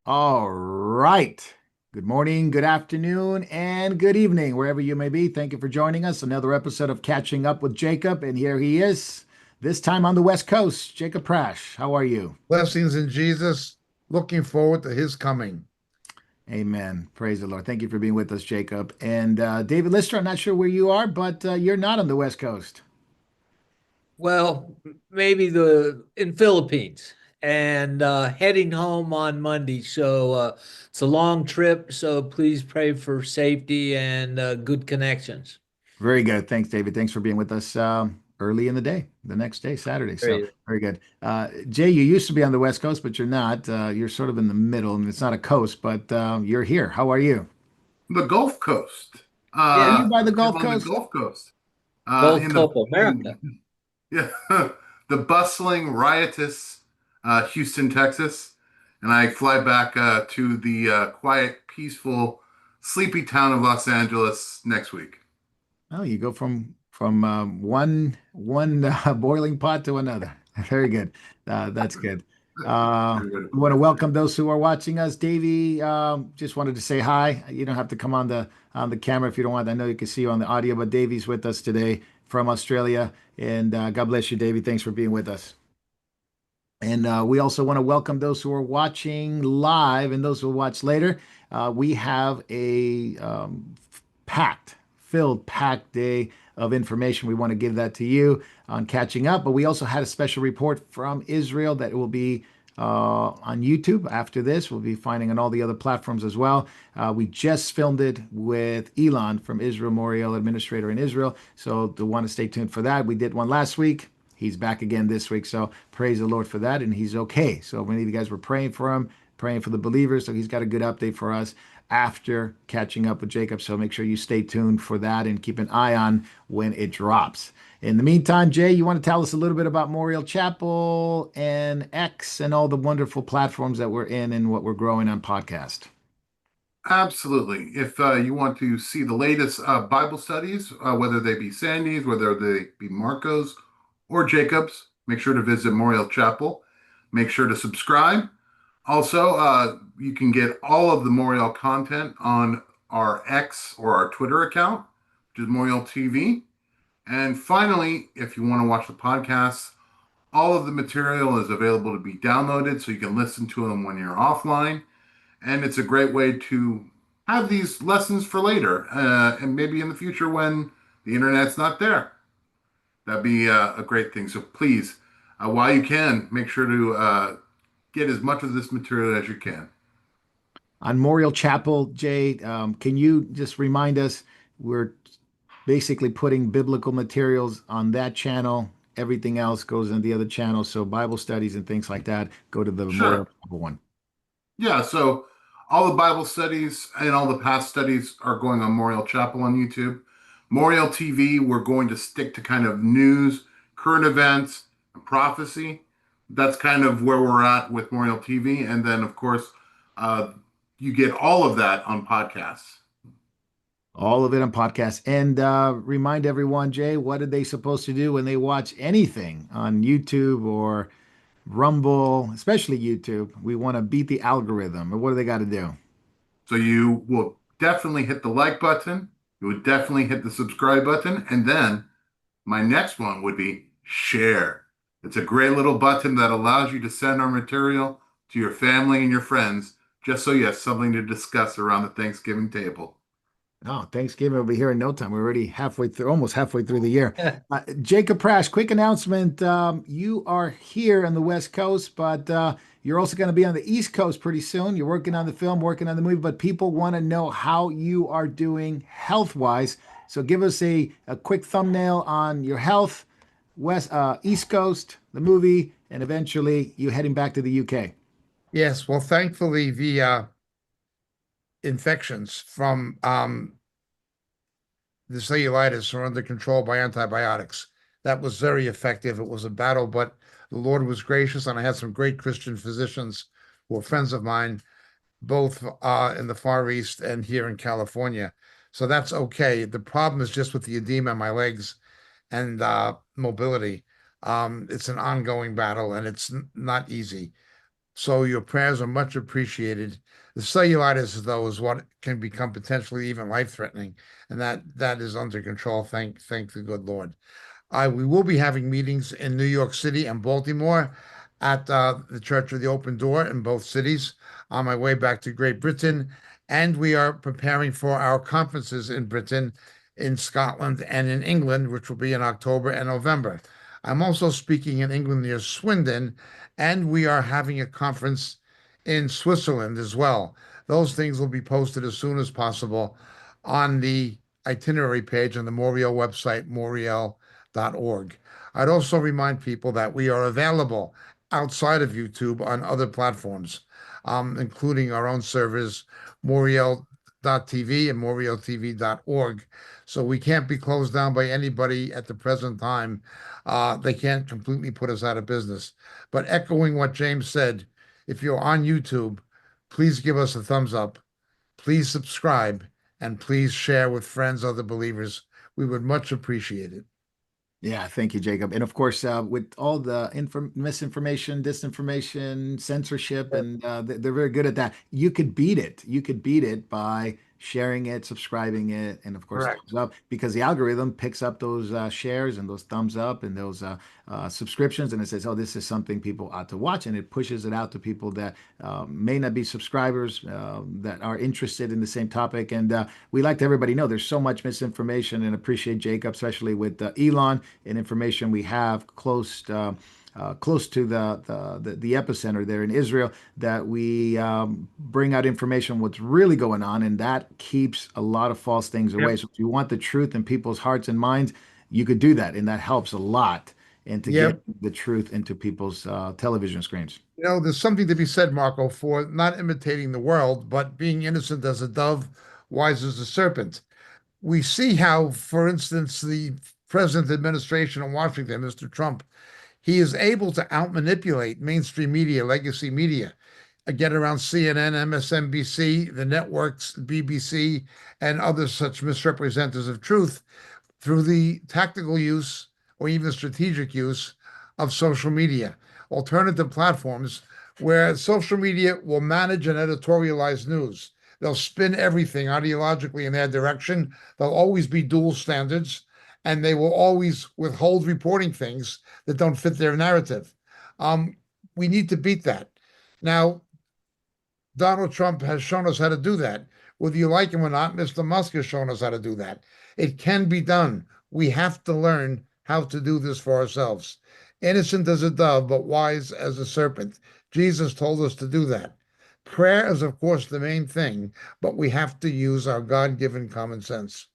All right. Good morning, good afternoon, and good evening, wherever you may be. Thank you for joining us. Another episode of Catching Up with Jacob. And here he is, this time on the West Coast. Jacob Prash, how are you? Blessings in Jesus. Looking forward to his coming. Amen. Praise the Lord. Thank you for being with us, Jacob. And David Lister, I'm not sure where you are, but you're not on the West Coast. Well, maybe the in Philippines and heading home on Monday. So it's a long trip. So please pray for safety and good connections. Very good. Thanks, David. Thanks for being with us early in the day, the next day, Saturday. So Great. very good. Jay, you used to be on the West Coast, but you're not. You're sort of in the middle, and it's not a coast, but you're here. How are you? The Gulf Coast. Are you Yeah, by the Live Gulf on the Coast? Gulf Coast. Gulf In Coast America. yeah, the bustling, riotous Houston, Texas, and I fly back to the quiet, peaceful, sleepy town of Los Angeles next week. Oh, you go from one boiling pot to another. Very good. That's good. Very good to We put want to it. welcome those who are watching us. Davey, just wanted to say hi. You don't have to come on the camera if you don't want. I know you can see you on the audio, but Davey's with us today from Australia, and God bless you, Davey. Thanks for being with us. And we also want to welcome those who are watching live and those who will watch later. We have a packed day of information. We want to give that to you on catching up. But we also had a special report from Israel that will be on YouTube after this. We'll be finding on all the other platforms as well. We just filmed it with Elon from Israel Memorial Administrator in Israel. So you'll want to stay tuned for that. We did one last week. He's back again this week. So praise the Lord for that. And he's okay. So many of you guys were praying for him, praying for the believers. So he's got a good update for us after catching up with Jacob. So make sure you stay tuned for that and keep an eye on when it drops. In the meantime, Jay, you want to tell us a little bit about Memorial Chapel and X and all the wonderful platforms that we're in and what we're growing on podcast? Absolutely. If you want to see the latest Bible studies, whether they be Sandy's, whether they be Marco's or Jacob's, make sure to visit Memorial Chapel. Make sure to subscribe. Also, you can get all of the Moriel content on our X or our Twitter account, which is Moriel TV. And finally, if you want to watch the podcast, all of the material is available to be downloaded so you can listen to them when you're offline. And it's a great way to have these lessons for later and maybe in the future when the internet's not there. That'd be a great thing. So please, while you can, make sure to get as much of this material as you can. On Memorial Chapel, Jay, can you just remind us we're basically putting biblical materials on that channel. Everything else goes in the other channel. So Bible studies and things like that go to the Memorial Sure. Chapel one. Yeah, so all the Bible studies and all the past studies are going on Moriel Chapel on YouTube. Moriel TV, we're going to stick to kind of news, current events, and prophecy. That's kind of where we're at with Moriel TV. And then, of course, uh, you get all of that on podcasts. All of it on podcast. And remind everyone, Jay, what are they supposed to do when they watch anything on YouTube or Rumble, especially YouTube? We want to beat the algorithm. What do they got to do? So you will definitely hit the like button. You would definitely hit the subscribe button. And then my next one would be share. It's a great little button that allows you to send our material to your family and your friends, just so you have something to discuss around the Thanksgiving table. Oh, Thanksgiving will be here in no time. We're already halfway through, almost halfway through the year. Jacob Prash, quick announcement. You are here on the West Coast, but you're also going to be on the East Coast pretty soon. You're working on the film, working on the movie, but people want to know how you are doing health-wise. So give us a quick thumbnail on your health, East Coast, the movie, and eventually you heading back to the UK. Yes, well, thankfully, the infections from the cellulitis are under control by antibiotics. That was very effective. It was a battle, but the Lord was gracious, and I had some great Christian physicians who were friends of mine, both in the Far East and here in California. So that's okay. The problem is just with the edema in my legs and mobility. It's an ongoing battle, and it's not easy. So your prayers are much appreciated. The cellulitis, though, is what can become potentially even life-threatening, and that is under control. Thank the good Lord. We will be having meetings in New York City and Baltimore at the Church of the Open Door in both cities on my way back to Great Britain. And we are preparing for our conferences in Britain, in Scotland, and in England, which will be in October and November. I'm also speaking in England near Swindon, and we are having a conference in Switzerland as well. Those things will be posted as soon as possible on the itinerary page on the Moriel website, moriel.org. I'd also remind people that we are available outside of YouTube on other platforms, including our own servers, Moriel.tv and MorielTV.org. So we can't be closed down by anybody at the present time. They can't completely put us out of business. But echoing what James said, if you're on YouTube, please give us a thumbs up, please subscribe, and please share with friends, other believers. We would much appreciate it. Yeah, thank you, Jacob. And of course, with all the misinformation, disinformation, censorship, and they're very good at that. You could beat it. You could beat it by sharing it, subscribing it, and of course, Correct. thumbs up, because the algorithm picks up those shares and those thumbs up and those subscriptions, and it says, "Oh, this is something people ought to watch," and it pushes it out to people that may not be subscribers, that are interested in the same topic. And we like to everybody know there's so much misinformation, and appreciate Jacob, especially with Elon and information we have close to the epicenter there in Israel, that we bring out information what's really going on, and that keeps a lot of false things away. Yep. So if you want the truth in people's hearts and minds, you could do that, and that helps a lot, and to get Yep. the truth into people's television screens. There's something to be said, Marco, for not imitating the world, but being innocent as a dove, wise as a serpent. We see how, for instance, the present administration in Washington, Mr. Trump, he is able to outmanipulate mainstream media, legacy media, get around CNN, MSNBC, the networks, BBC, and other such misrepresentatives of truth through the tactical use or even strategic use of social media, alternative platforms where social media will manage and editorialize news. They'll spin everything ideologically in their direction. There'll always be dual standards, and they will always withhold reporting things that don't fit their narrative. We need to beat that. Now, Donald Trump has shown us how to do that. Whether you like him or not, Mr. Musk has shown us how to do that. It can be done. We have to learn how to do this for ourselves. Innocent as a dove, but wise as a serpent. Jesus told us to do that. Prayer is, of course, the main thing, but we have to use our God-given common sense.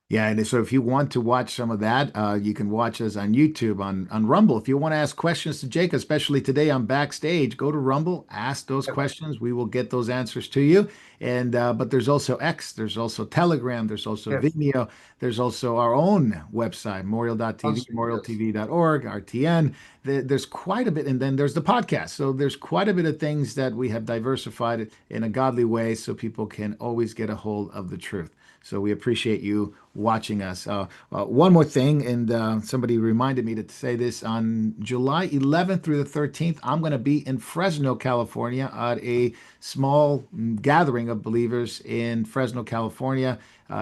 Yeah, and so if you want to watch some of that, you can watch us on YouTube, on Rumble. If you want to ask questions to Jake, especially today on Backstage, go to Rumble, ask those questions. We will get those answers to you. And but there's also X, there's also Telegram, there's also Yes. Vimeo, there's also our own website, Memorial.tv, Yes. memorialtv.org, RTN. There's quite a bit, and then there's the podcast. So there's quite a bit of things that we have diversified in a godly way, so people can always get a hold of the truth. So we appreciate you watching us. One more thing, and somebody reminded me to say this: on July 11th through the 13th, I'm going to be in Fresno, California, at a small gathering of believers in Fresno, California.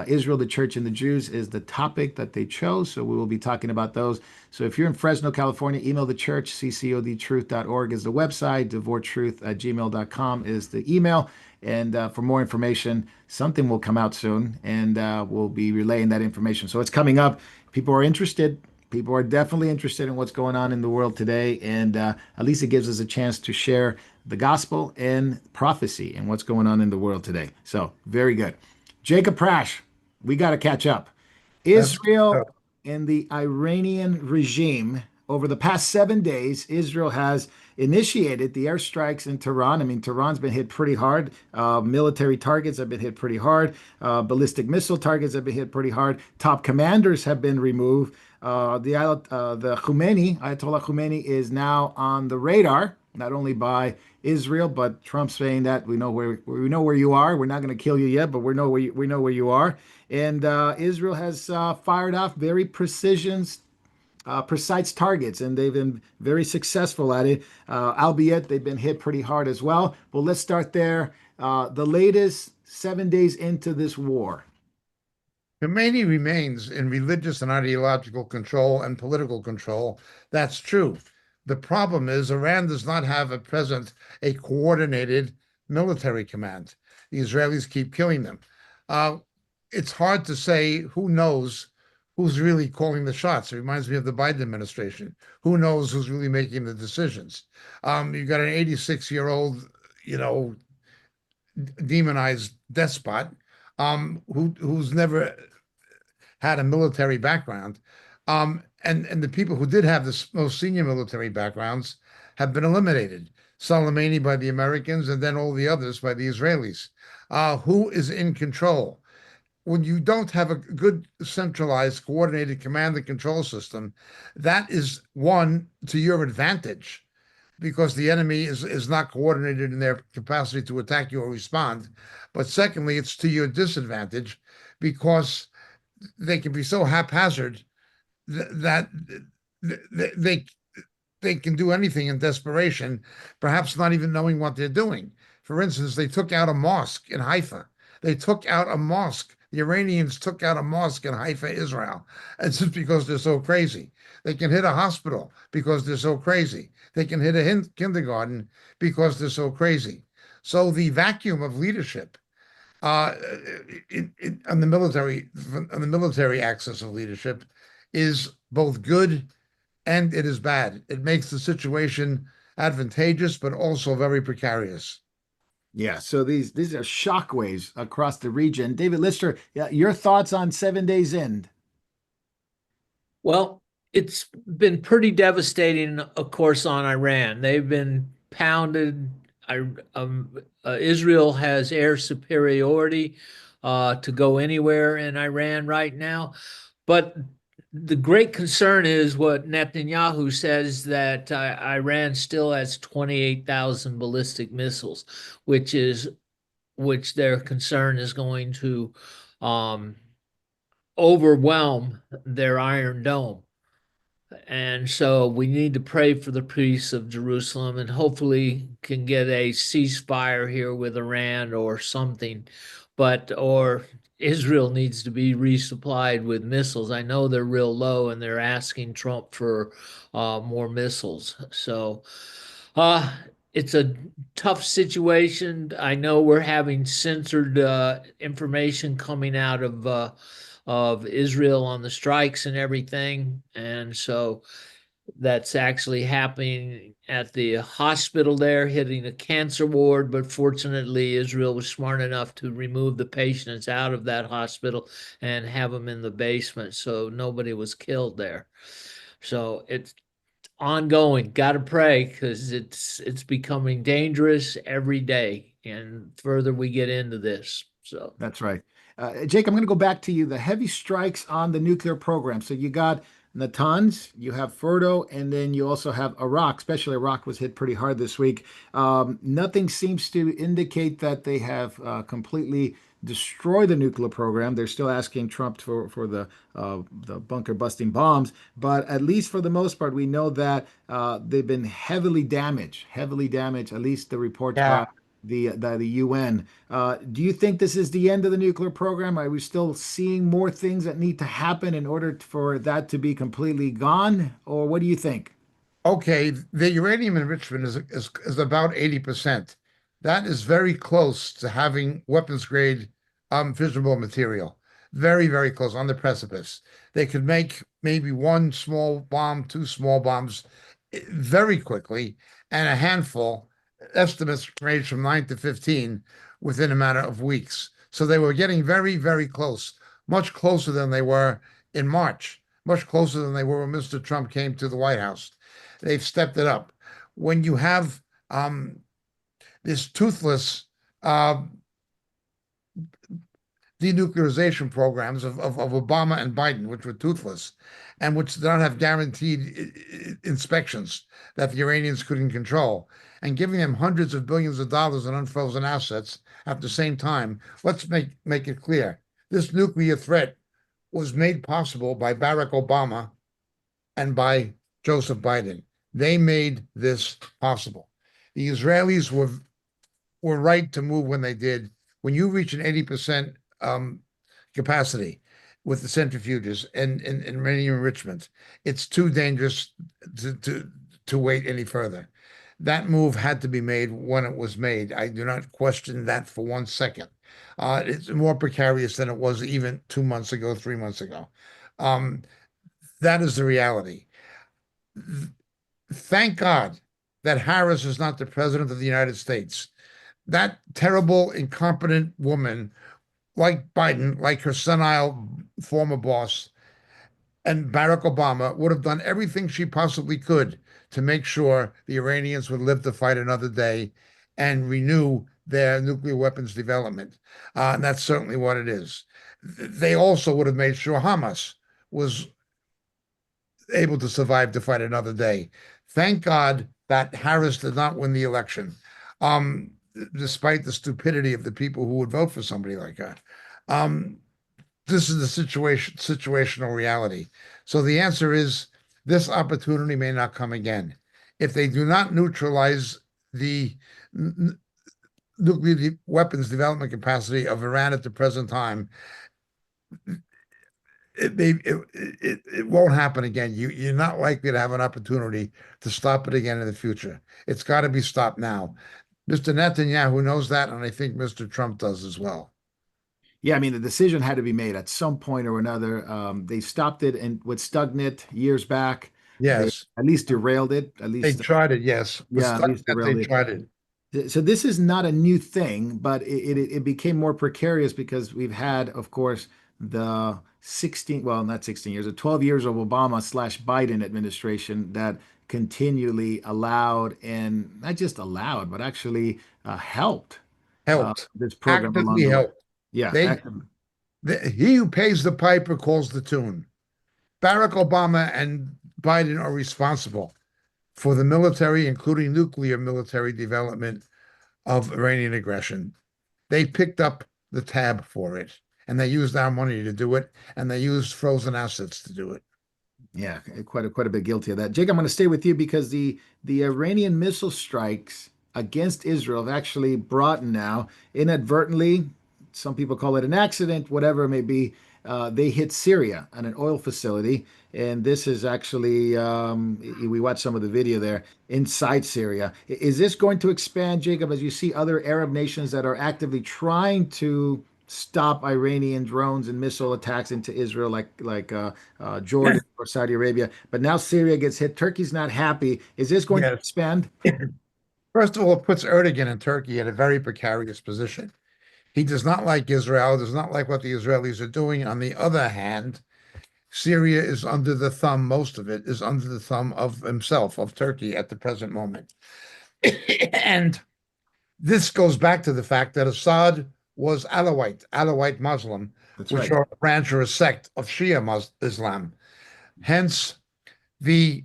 Israel, the Church, and the Jews is the topic that they chose. So we will be talking about those. So if you're in Fresno, California, email the church. ccodtruth.org is the website. devoretruth@gmail.com is the email. And for more information, something will come out soon, and we'll be relaying that information. So it's coming up. People are interested. People are definitely interested in what's going on in the world today. And at least it gives us a chance to share the gospel and prophecy and what's going on in the world today. So very good. Jacob Prash, we got to catch up. That's Israel and the Iranian regime, over the past 7 days, Israel has initiated the airstrikes in Tehran. I mean, Tehran's been hit pretty hard. Military targets have been hit pretty hard. Ballistic missile targets have been hit pretty hard. Top commanders have been removed. The Khomeini, Ayatollah Khomeini, is now on the radar, not only by Israel, but Trump saying that we know where you are. We're not going to kill you yet, but we know where you are. And Israel has fired off very precision precise targets, and they've been very successful at it, albeit they've been hit pretty hard as well. Well, let's start there. The latest 7 days into this war. Khomeini remains in religious and ideological control and political control. That's true. The problem is Iran does not have at present a coordinated military command. The Israelis keep killing them. It's hard to say who knows who's really calling the shots. It reminds me of the Biden administration. Who knows who's really making the decisions? You've got an 86-year-old, demonized despot who's never had a military background. And the people who did have the most senior military backgrounds have been eliminated. Soleimani by the Americans, and then all the others by the Israelis. Who is in control? When you don't have a good centralized, coordinated command and control system, that is one to your advantage because the enemy is not coordinated in their capacity to attack you or respond. But secondly, it's to your disadvantage because they can be so haphazard that they can do anything in desperation, perhaps not even knowing what they're doing. For instance, they took out a mosque in Haifa. They took out a mosque. The Iranians took out a mosque in Haifa, Israel. It's just because they're so crazy. They can hit a hospital because they're so crazy. They can hit a kindergarten because they're so crazy. So the vacuum of leadership on the military axis of leadership is both good and it is bad. It makes the situation advantageous, but also very precarious. Yeah, so these are shockwaves across the region. David Lister, yeah, your thoughts on 7 days in? Well, it's been pretty devastating, of course, on Iran. They've been pounded. Israel has air superiority to go anywhere in Iran right now. But the great concern is what Netanyahu says that Iran still has 28,000 ballistic missiles, which their concern is going to overwhelm their Iron Dome. And so we need to pray for the peace of Jerusalem and hopefully can get a ceasefire here with Iran or something. Or Israel needs to be resupplied with missiles. I know they're real low and they're asking Trump for more missiles. So it's a tough situation. I know we're having censored information coming out of Israel on the strikes and everything. And so that's actually happening at the hospital there, hitting a cancer ward. But fortunately, Israel was smart enough to remove the patients out of that hospital and have them in the basement. So nobody was killed there. So it's ongoing. Got to pray because it's becoming dangerous every day. And further we get into this. So That's right. Jake, I'm going to go back to you. The heavy strikes on the nuclear program. So you got Natanz, you have Fordo, and then you also have Iraq. Especially Iraq was hit pretty hard this week. Nothing seems to indicate that they have completely destroyed the nuclear program. They're still asking Trump for the bunker busting bombs, but at least for the most part, we know that they've been heavily damaged. Heavily damaged. At least the reports by Yeah. the UN. Do you think this is the end of the nuclear program? Are we still seeing more things that need to happen in order for that to be completely gone? Or what do you think? Okay, the uranium enrichment is about 80%. That is very close to having weapons grade fissionable material. Very, very close on the precipice. They could make maybe one small bomb, two small bombs very quickly, and a handful, estimates range from 9 to 15 within a matter of weeks. So they were getting very, very close, much closer than they were in March, much closer than they were when Mr. Trump came to the White House. They've stepped it up. When you have this toothless denuclearization programs of Obama and Biden, which were toothless and which did not have guaranteed inspections that the Iranians couldn't control, and giving them hundreds of billions of dollars in unfrozen assets at the same time, let's make it clear. This nuclear threat was made possible by Barack Obama and by Joseph Biden. They made this possible. The Israelis were right to move when they did. When you reach an 80% capacity with the centrifuges and uranium enrichment, it's too dangerous to wait any further. That move had to be made when it was made. I do not question that for 1 second. It's more precarious than it was even 2 months ago, 3 months ago. Um, that is the reality. Thank God that Harris is not the president of the United States. That terrible, incompetent woman, like Biden, like her senile former boss, and Barack Obama would have done everything she possibly could to make sure the Iranians would live to fight another day and renew their nuclear weapons development. And that's certainly what it is. They also would have made sure Hamas was able to survive to fight another day. Thank God that Harris did not win the election, despite the stupidity of the people who would vote for somebody like that. This is the situational reality. So the answer is this opportunity may not come again. If they do not neutralize the nuclear weapons development capacity of Iran at the present time, it won't happen again. You're not likely to have an opportunity to stop it again in the future. It's got to be stopped now. Mr. Netanyahu knows that, and I think Mr. Trump does as well. Yeah, I mean, the decision had to be made at some point or another. They stopped it and with Stuxnet years back. They Yes, at least derailed it. At they least, tried it. Yes, with yeah, at least Stuxnet, they derailed tried it. it. So this is not a new thing, but it became more precarious because we've had, of course, the 16, well, not 16 years, the 12 years of Obama slash Biden administration that continually allowed and not just allowed, but actually helped Helped, this program along actively the way. helped. Yeah, They, actively. he who pays the piper calls the tune. Barack Obama and Biden are responsible for the military, including nuclear military development of Iranian aggression. They picked up the tab for it, and they used our money to do it, and they used frozen assets to do it. Yeah, quite a bit guilty of that. Jake, I'm going to stay with you because the Iranian missile strikes against Israel have actually brought now inadvertently, some people call it an accident, whatever it may be. They hit Syria on an oil facility, and this is actually we watched some of the video there inside Syria. Is this going to expand, Jacob, as you see other Arab nations that are actively trying to stop Iranian drones and missile attacks into Israel, like Jordan or Saudi Arabia. But now Syria gets hit. Turkey's not happy. Is this going to Yes. expand? First of all, it puts Erdogan in Turkey in a very precarious position. He does not like Israel, does not like what the Israelis are doing. On the other hand, Syria is under the thumb, most of it is under the thumb of himself, of Turkey at the present moment. And this goes back to the fact that Assad was Alawite Muslim, That's which right. are a branch or a sect of Shia Islam. Hence, the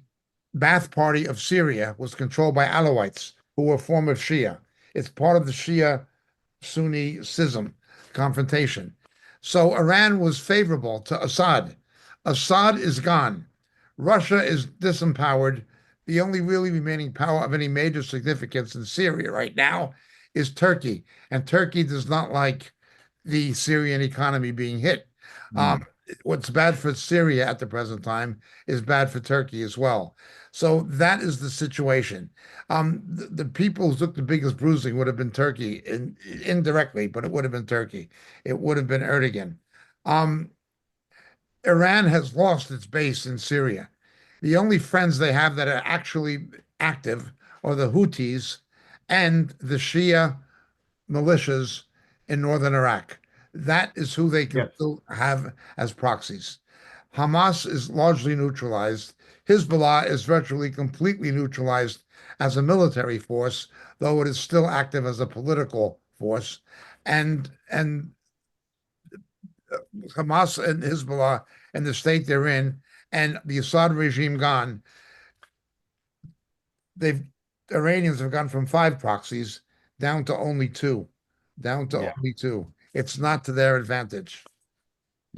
Ba'ath Party of Syria was controlled by Alawites, who were former Shia. It's part of the Shia Sunni schism confrontation. So Iran was favorable to Assad. Assad is gone. Russia is disempowered. The only really remaining power of any major significance in Syria right now is Turkey. And Turkey does not like the Syrian economy being hit. Mm. What's bad for Syria at the present time is bad for Turkey as well. So that is the situation. The people who took the biggest bruising would have been Turkey indirectly, but it would have been Turkey. It would have been Erdogan. Um, Iran has lost its base in Syria. The only friends they have that are actually active are the Houthis and the Shia militias in northern Iraq. That is who they can Yes. still have as proxies. Hamas is largely neutralized. Hezbollah is virtually completely neutralized as a military force, though it is still active as a political force. And Hamas and Hezbollah and the state they're in, and the Assad regime gone, they've Iranians have gone from 5 proxies down to only 2. Down to Yeah. only 2. It's not to their advantage.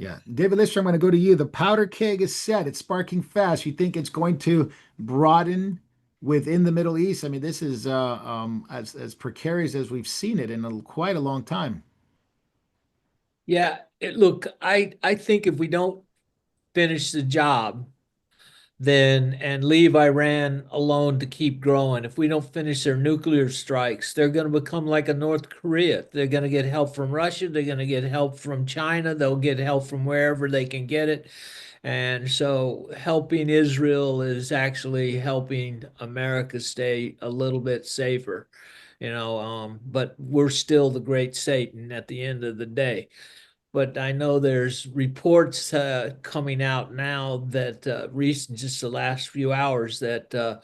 Yeah. David Lister, I'm going to go to you. The powder keg is set. It's sparking fast. You think it's going to broaden within the Middle East? I mean, this is as precarious as we've seen it in quite a long time. Yeah, look, I think if we don't finish the job, then and leave Iran alone to keep growing. If we don't finish their nuclear strikes, they're going to become like a North Korea. They're going to get help from Russia. They're going to get help from China. They'll get help from wherever they can get it. And so helping Israel is actually helping America stay a little bit safer, but we're still the great Satan at the end of the day. But I know there's reports coming out now that recent, just the last few hours, that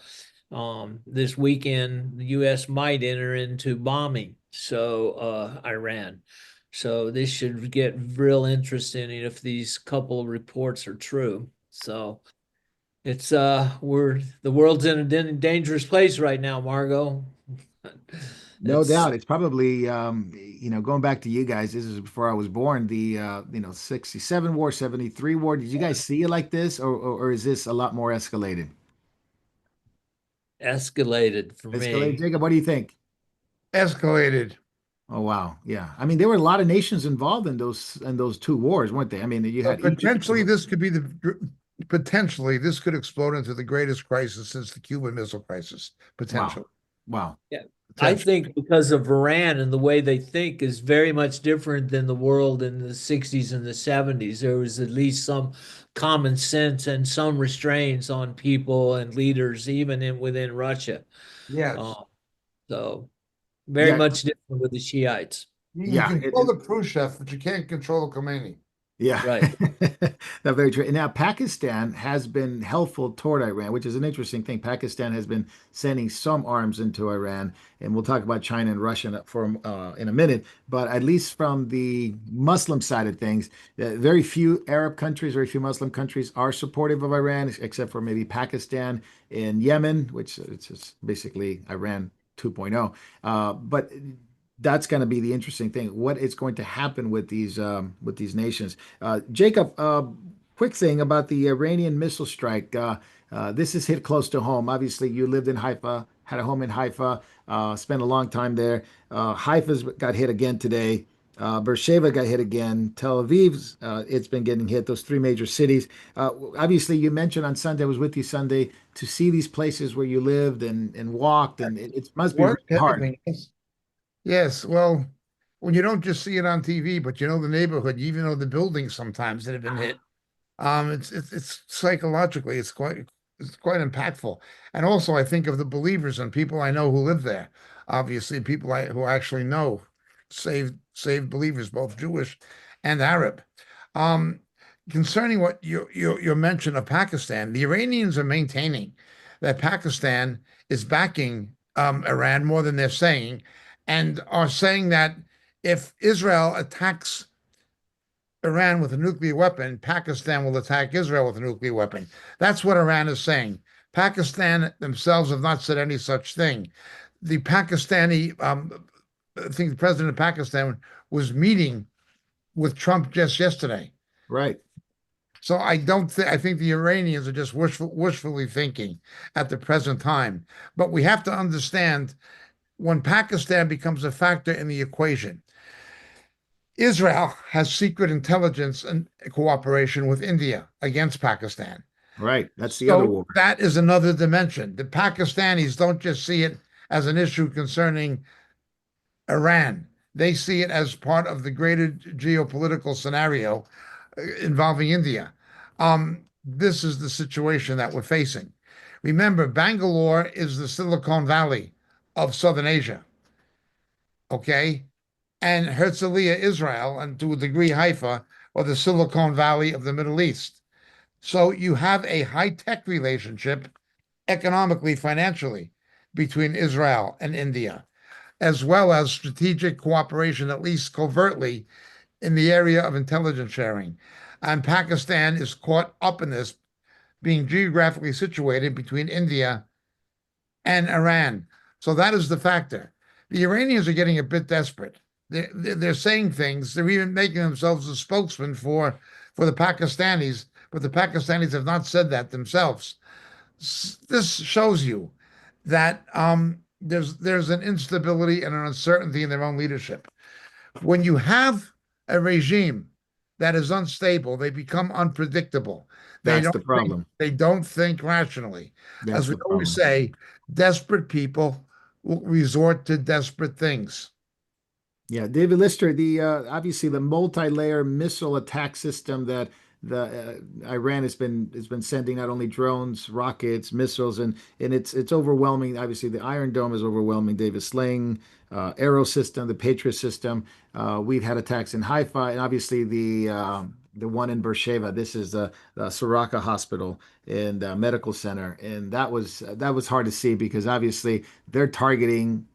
this weekend the U.S. might enter into bombing Iran. So this should get real interesting if these couple of reports are true. So it's the world's in a dangerous place right now, Margot. No It's doubt. It's probably, going back to you guys, this is before I was born, the, 67 war, 73 war. Did you guys see it like this, or is this a lot more escalated? escalated for Escalated, me. Jacob, what do you think? Escalated. Oh, wow. Yeah. I mean, there were a lot of nations involved in those two wars, weren't they? I mean, you had Egypt. Potentially this could explode into the greatest crisis since the Cuban Missile Crisis. Wow. Potential. Wow. Yeah. I Potential. think because of Iran and the way they think is very much different than the world in the 60s and the 70s. There was at least some common sense and some restraints on people and leaders, even within Russia. Yes. Uh, so very Yeah. much different with the Shiites. You can Yeah. control the Khrushchev, but you can't control the Khomeini. Yeah, Right. that's very true. And now Pakistan has been helpful toward Iran, which is an interesting thing. Pakistan has been sending some arms into Iran, and we'll talk about China and Russia in a minute. But at least from the Muslim side of things, very few Arab countries, very few Muslim countries are supportive of Iran, except for maybe Pakistan and Yemen, which it's just basically Iran 2.0. But that's going to be the interesting thing. What is going to happen with these nations? Jacob, quick thing about the Iranian missile strike. This is hit close to home. Obviously, you lived in Haifa, had a home in Haifa, spent a long time there. Haifa's got hit again today. Beersheba got hit again. Tel Aviv's it's been getting hit. Those three major cities. Obviously, you mentioned on Sunday. I was with you Sunday to see these places where you lived and walked, and it must be really Work hard. everything. Yes. Well, when you don't just see it on TV, but you know the neighborhood, you even know the buildings sometimes that have been hit. It's psychologically it's quite impactful. And also I think of the believers and people I know who live there. Obviously, people who actually know saved believers, both Jewish and Arab. Um, Concerning what your mention of Pakistan, the Iranians are maintaining that Pakistan is backing Iran more than they're saying, and are saying that if Israel attacks Iran with a nuclear weapon, Pakistan will attack Israel with a nuclear weapon. That's what Iran is saying. Pakistan themselves have not said any such thing. The Pakistani, I think the president of Pakistan was meeting with Trump just yesterday. Right. So I don't think I think the Iranians are just wishfully thinking at the present time. But we have to understand when Pakistan becomes a factor in the equation, Israel has secret intelligence and cooperation with India against Pakistan. Right. That's the other So war. that is another dimension. The Pakistanis don't just see it as an issue concerning Iran. They see it as part of the greater geopolitical scenario involving India. This is the situation that we're facing. Remember, Bangalore is the Silicon Valley of Southern Asia, okay? And Herzliya, Israel, and to a degree Haifa, or the Silicon Valley of the Middle East. So you have a high-tech relationship economically, financially, between Israel and India, as well as strategic cooperation, at least covertly, in the area of intelligence sharing. And Pakistan is caught up in this, being geographically situated between India and Iran. So that is the factor. The Iranians are getting a bit desperate. They're saying things. They're even making themselves a spokesman for for the Pakistanis, but the Pakistanis have not said that themselves. This shows you that there's an instability and an uncertainty in their own leadership. When you have a regime that is unstable, they become unpredictable. They That's don't the think problem. they don't think rationally. As That's we the always problem. say, desperate people will resort to desperate things. Yeah, David Lister, the obviously the multi-layer missile attack system that the Iran has been sending not only drones, rockets, missiles, and it's overwhelming. Obviously, the Iron Dome is overwhelming. David Sling, Arrow system, the Patriot system. We've had attacks in Haifa, and obviously the one in Beersheba. This is the Soraka Hospital and Medical Center, and that was hard to see because obviously they're targeting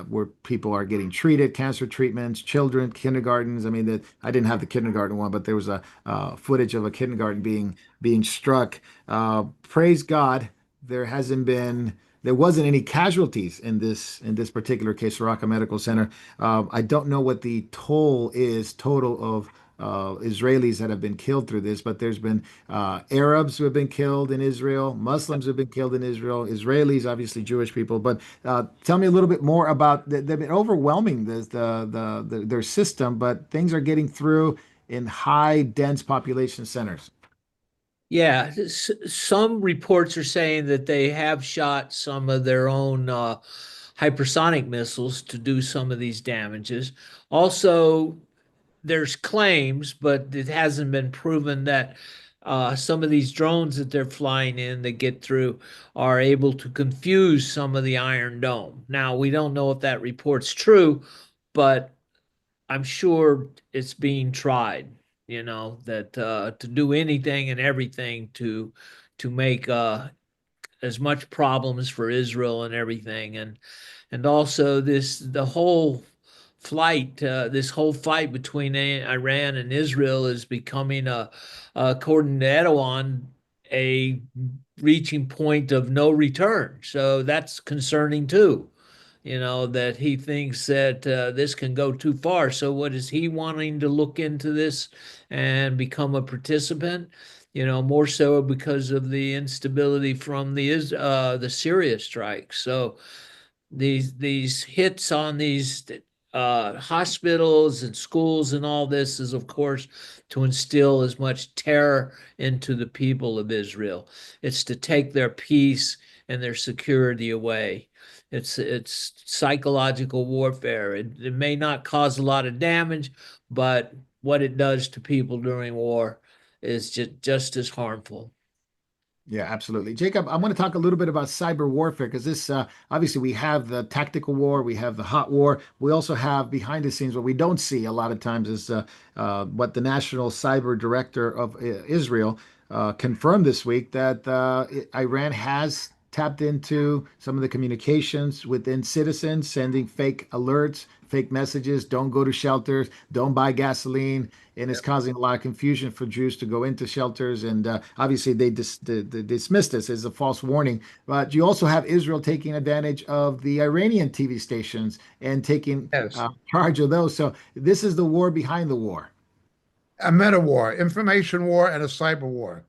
where people are getting treated, cancer treatments, children, kindergartens. I mean, that I didn't have the kindergarten one, but there was a footage of a kindergarten being struck. Praise God, there wasn't any casualties in this particular case, Raqqa Medical Center. I don't know what the toll is total of Israelis that have been killed through this, but there's been Arabs who have been killed in Israel, Muslims who have been killed in Israel, Israelis, obviously Jewish people. But tell me a little bit more about they've been overwhelming their system, but things are getting through in high dense population centers. Yeah, some reports are saying that they have shot some of their own hypersonic missiles to do some of these damages. Also, there's claims, but it hasn't been proven that some of these drones that they're flying in that get through are able to confuse some of the Iron Dome. Now, we don't know if that report's true, but I'm sure it's being tried, that to do anything and everything to make as much problems for Israel and everything. And also this whole fight between Iran and Israel is becoming according to Erdogan, a reaching point of no return. So that's concerning too. That he thinks that this can go too far. So, what is he wanting to look into this and become a participant? More so because of the instability from the Syria strike. So, these hits on these hospitals and schools and all this is, of course, to instill as much terror into the people of Israel. It's to take their peace and their security away. It's psychological warfare. It may not cause a lot of damage, but what it does to people during war is just as harmful. Yeah, absolutely. Jacob, I want to talk a little bit about cyber warfare because this obviously we have the tactical war, we have the hot war. We also have behind the scenes what we don't see a lot of times is what the National Cyber Director of Israel confirmed this week that Iran has tapped into some of the communications within citizens, sending fake alerts, fake messages, don't go to shelters, don't buy gasoline, and it's causing a lot of confusion for Jews to go into shelters. And obviously, they dismissed this as a false warning. But you also have Israel taking advantage of the Iranian TV stations and taking Yes. charge of those. So this is the war behind the war. A meta war, information war, and a cyber war.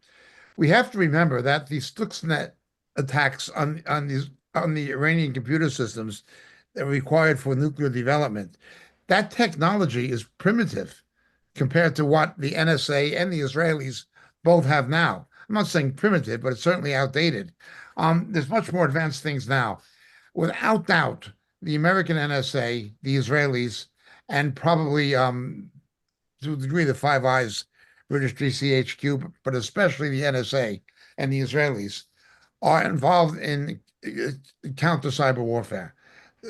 We have to remember that the Stuxnet attacks on the Iranian computer systems that are required for nuclear development, that technology is primitive compared to what the NSA and the Israelis both have now. I'm not saying primitive, but it's certainly outdated. There's much more advanced things now. Without doubt, the American NSA, the Israelis, and probably to a degree the Five Eyes British GCHQ, but especially the NSA and the Israelis are involved in counter cyber warfare.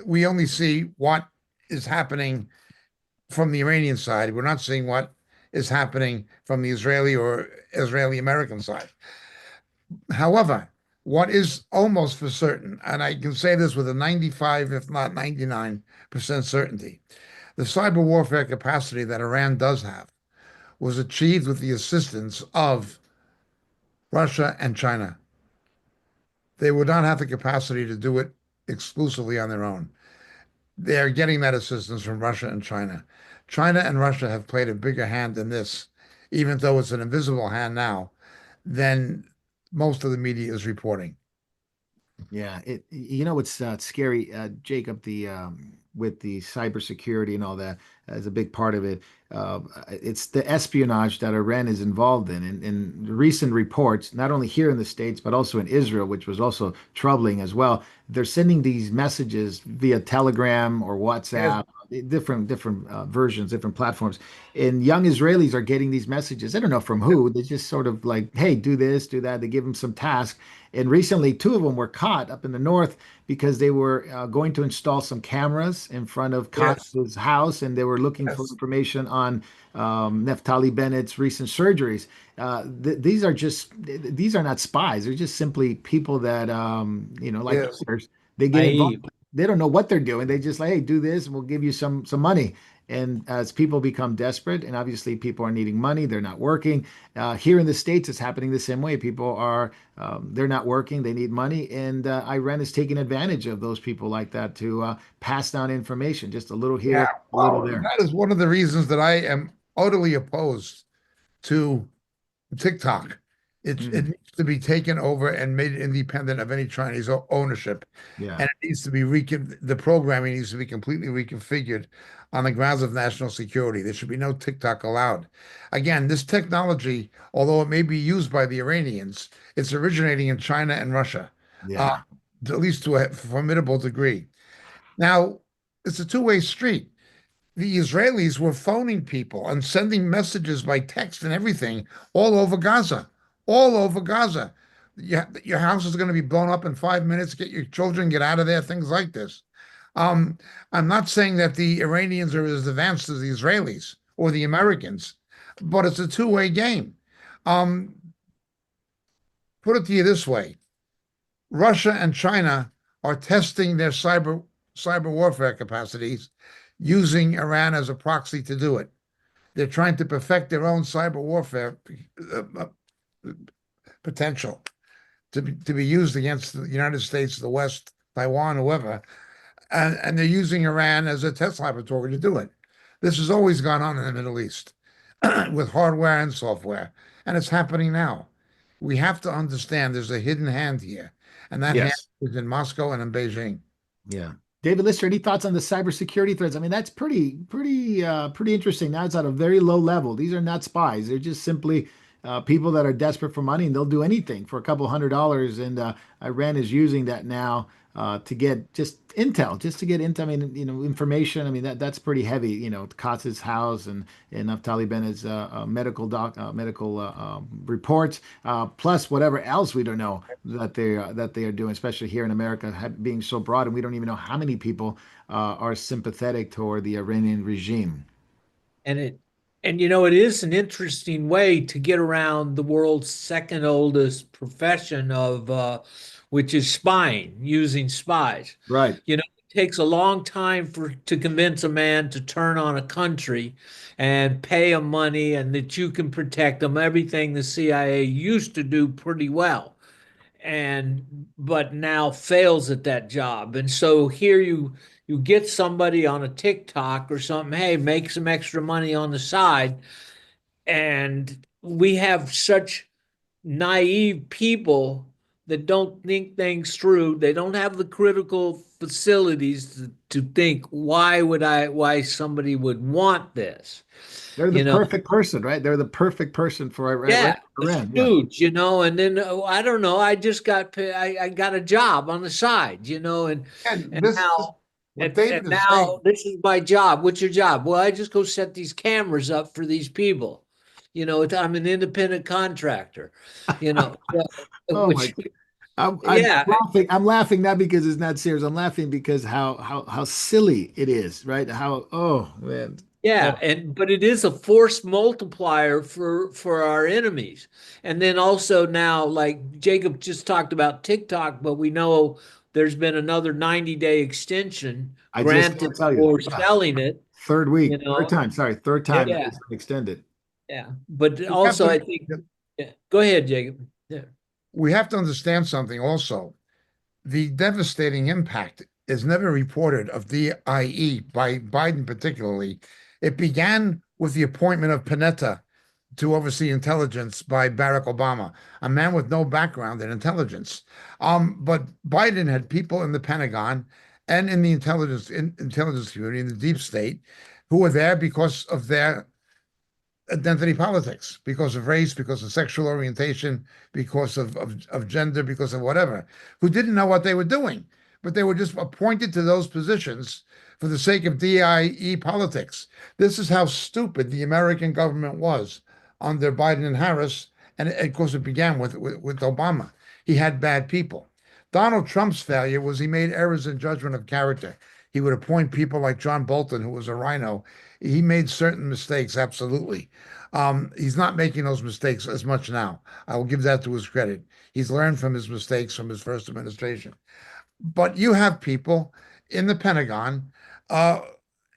We only see what is happening from the Iranian side. We're not seeing what is happening from the Israeli or Israeli American side. However, what is almost for certain, and I can say this with a 95, if not 99% certainty, the cyber warfare capacity that Iran does have was achieved with the assistance of Russia and China. They would not have the capacity to do it exclusively on their own. They are getting that assistance from Russia and China. China and Russia have played a bigger hand in this even though it's an invisible hand now, than most of the media is reporting. Yeah, it's scary, Jacob, the with the cybersecurity and all that as a big part of it. It's the espionage that Iran is involved in. In recent reports, not only here in the States, but also in Israel, which was also troubling as well. They're sending these messages via Telegram or Yes, WhatsApp, different versions, different platforms. And young Israelis are getting these messages. I don't know from who. They just sort of like, hey, do this, do that. They give them some task. And recently, two of them were caught up in the north because they were going to install some cameras in front of yes, Katz's house, and they were looking for yes, information on Neftali Bennett's recent surgeries. These are not spies. They're just simply people that like yes. others. They get involved. Naive. They don't know what they're doing. They just like, hey, do this, and we'll give you some money. And as people become desperate, and obviously people are needing money, they're not working. Here in the States, it's happening the same way. People are they're not working, they need money, and Iran is taking advantage of those people like that to pass down information, just a little Yeah. here, a little Well, there. that is one of the reasons that I am utterly opposed to TikTok. It Mm, needs to be taken over and made independent of any Chinese ownership, yeah. and it needs to be the programming needs to be completely reconfigured on the grounds of national security. There should be no TikTok allowed. Again, this technology, although it may be used by the Iranians, it's originating in China and Russia, uh, Yeah. at least to a formidable degree. Now, it's a two-way street. The Israelis were phoning people and sending messages by text and everything all over Gaza, all over Gaza. Your house is going to be blown up in 5 minutes. Get your children, get out of there, things like this. Um, I'm not saying that the Iranians are as advanced as the Israelis or the Americans, but it's a two-way game. Um, put it to you this way. Russia and China are testing their cyber warfare capacities using Iran as a proxy to do it. They're trying to perfect their own cyber warfare potential to be used against the United States, the West, Taiwan, whoever, and they're using Iran as a test laboratory to do it. This has always gone on in the Middle East with hardware and software, and it's happening now. We have to understand there's a hidden hand here, and that hand Yes. is in Moscow and in Beijing. Yeah. David Lister, any thoughts on the cybersecurity threats? I mean, that's pretty interesting. Now it's at a very low level. These are not spies. They're just simply people that are desperate for money, and they'll do anything for a couple $100. And Iran is using that now to get just intel, just to get intel. I mean, information. I mean, that's pretty heavy. Katz's house and Naftali Bennett's medical reports, plus whatever else we don't know that they are doing, especially here in America, being so broad, and we don't even know how many people are sympathetic toward the Iranian regime. And it is an interesting way to get around the world's second oldest profession of which is spying, using spies. Right. It takes a long time to convince a man to turn on a country and pay him money and that you can protect them, everything the CIA used to do pretty well but now fails at that job. And so here you get somebody on a TikTok or something, hey, make some extra money on the side. And we have such naive people that don't think things through. They don't have the critical facilities to think why somebody would want this. They're the You know, perfect person, right? They're the perfect person for Iran. yeah, Iran. Yeah. huge, and then I don't know, I just I got a job on the side, And and this now what David and is now saying. this is my job. What's your job? Well, I just go set these cameras up for these people. I'm an independent contractor, Oh my which God. I'm yeah, laughing. I'm laughing not because it's not serious. I'm laughing because how silly it is, right? Oh man. Oh, yeah, but it is a force multiplier for our enemies. And then also now, like Jacob just talked about TikTok, but we know there's been another 90-day extension I just granted can't tell you. for Yeah. selling it, Third you week, third know. time. Sorry, third Yeah, time that yeah, it's been extended. yeah. But We have also I to think yeah. Go ahead, Jacob. Yeah. we have to understand something also. The devastating impact is never reported of DIE by Biden particularly. It began with the appointment of Panetta to oversee intelligence by Barack Obama, a man with no background in intelligence. But Biden had people in the Pentagon and in the intelligence community, in the deep state, who were there because of their identity politics, because of race, because of sexual orientation, because of gender, because of whatever, who didn't know what they were doing, but they were just appointed to those positions for the sake of DIE politics. This is how stupid the American government was under Biden and Harris. And of course, it began with Obama. He had bad people. Donald Trump's failure was he made errors in judgment of character. He would appoint people like John Bolton, who was a rhino. He made certain mistakes, absolutely. He's not making those mistakes as much now. I will give that to his credit. He's learned from his mistakes from his first administration. But you have people in the Pentagon uh,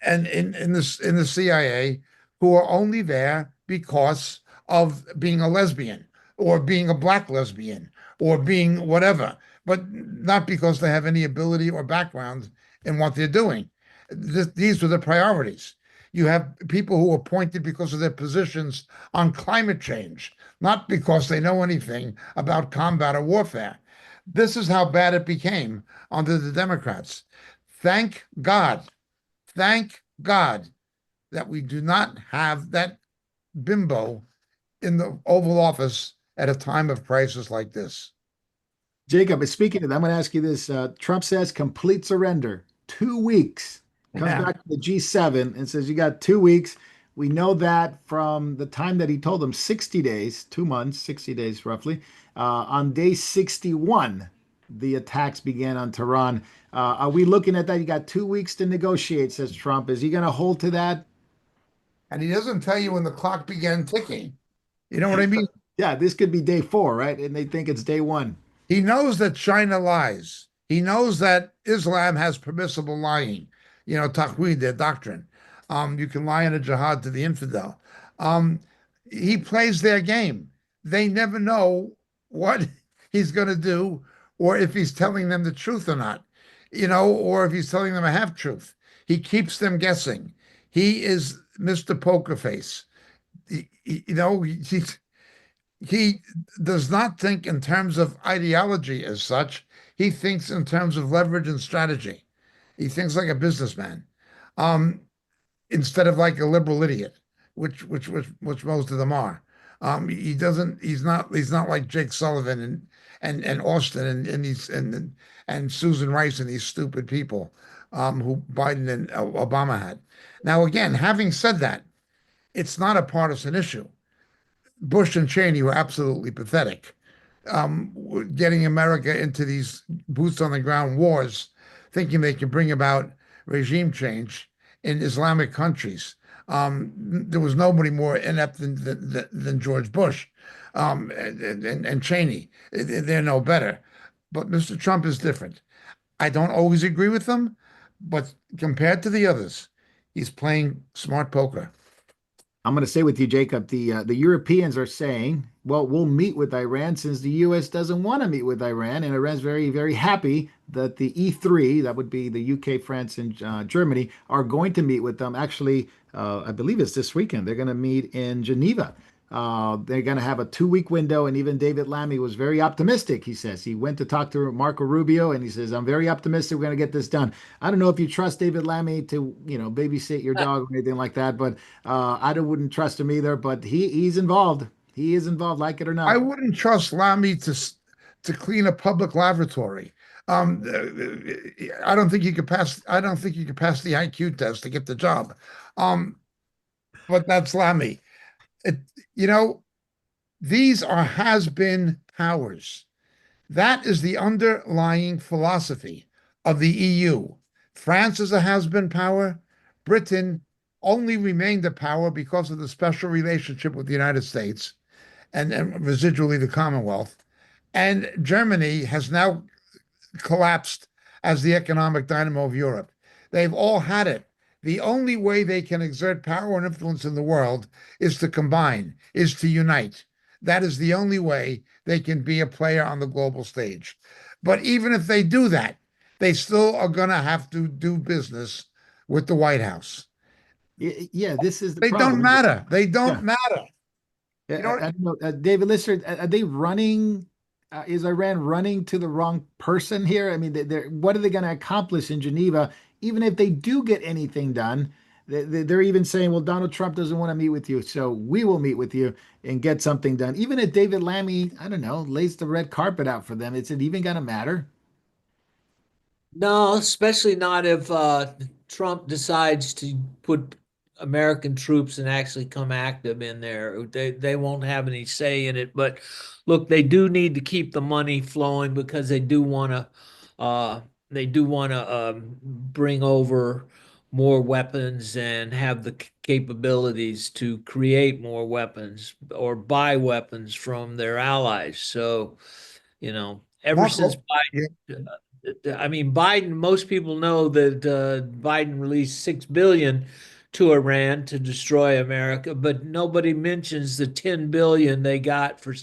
and in the CIA who are only there because of being a lesbian or being a black lesbian or being whatever, but not because they have any ability or background in what they're doing. These were the priorities. You have people who are appointed because of their positions on climate change, not because they know anything about combat or warfare. This is how bad it became under the Democrats. Thank God, thank God that we do not have that bimbo in the Oval Office at a time of crisis like this. Jacob, speaking of that, I'm going to ask you this. Trump says complete surrender, 2 weeks. Comes Yeah. back to the G7 and says, you got 2 weeks. We know that from the time that he told them 60 days, 2 months, 60 days roughly. On day 61, the attacks began on Tehran. Are we looking at that? You got 2 weeks to negotiate, says Trump. Is he going to hold to that? And he doesn't tell you when the clock began ticking. You know what I mean? Yeah, this could be day 4, right? And they think it's day 1. He knows that China lies. He knows that Islam has permissible lying, taqweed, their doctrine. You can lie in a jihad to the infidel. Um, he plays their game. They never know what he's going to do or if he's telling them the truth or not, or if he's telling them a half truth. He keeps them guessing. He is Mr. Poker Face. He does not think in terms of ideology as such. He thinks in terms of leverage and strategy. He thinks like a businessman, um, instead of like a liberal idiot, which most of them are. He doesn't. He's not like Jake Sullivan and Austin and Susan Rice and these stupid people who Biden and Obama had. Now, again, having said that, it's not a partisan issue. Bush and Cheney were absolutely pathetic, getting America into these boots on the ground wars, thinking they could bring about regime change in Islamic countries. There was nobody more inept than George Bush and Cheney. They're no better. But Mr. Trump is different. I don't always agree with them, but compared to the others, he's playing smart poker. I'm going to say with you, Jacob, the Europeans are saying, well, we'll meet with Iran since the U.S. doesn't want to meet with Iran. And Iran's very, very happy that the E3, that would be the UK, France, and Germany, are going to meet with them. Actually, I believe it's this weekend. They're going to meet in Geneva. They're going to have a 2 week window. And even David Lammy was very optimistic, he says. He went to talk to Marco Rubio and he says, I'm very optimistic we're going to get this done. I don't know if you trust David Lammy to, babysit your dog or anything like that, but wouldn't trust him either. But he's involved. He is involved, like it or not. I wouldn't trust Lammy to clean a public lavatory. I don't think you could pass. I don't think you could pass the IQ test to get the job. But that's Lammy. It, you know, these are has-been powers. That is the underlying philosophy of the EU. France is a has-been power. Britain only remained a power because of the special relationship with the United States and residually the Commonwealth. And Germany has now collapsed as the economic dynamo of Europe. They've all had it. The only way they can exert power and influence in the world is to combine, is to unite. That is the only way they can be a player on the global stage. But even if they do that, they still are going to have to do business with the White House. Yeah, this is the They problem. don't matter. They don't Yeah. matter. You know, I don't know, David Lister, are they running? Is Iran running to the wrong person here? I mean, what are they going to accomplish in Geneva? Even if they do get anything done, they're even saying, well, Donald Trump doesn't want to meet with you, so we will meet with you and get something done. Even if David Lammy, I don't know, lays the red carpet out for them, is it even going to matter? No, especially not if Trump decides to put American troops and actually come active in there. They won't have any say in it. But look, they do need to keep the money flowing because they do want to bring over more weapons and have the capabilities to create more weapons or buy weapons from their allies. So, ever since Marco. Yeah, I mean, Biden, most people know that Biden released 6 billion to Iran to destroy America, but nobody mentions the 10 billion they got for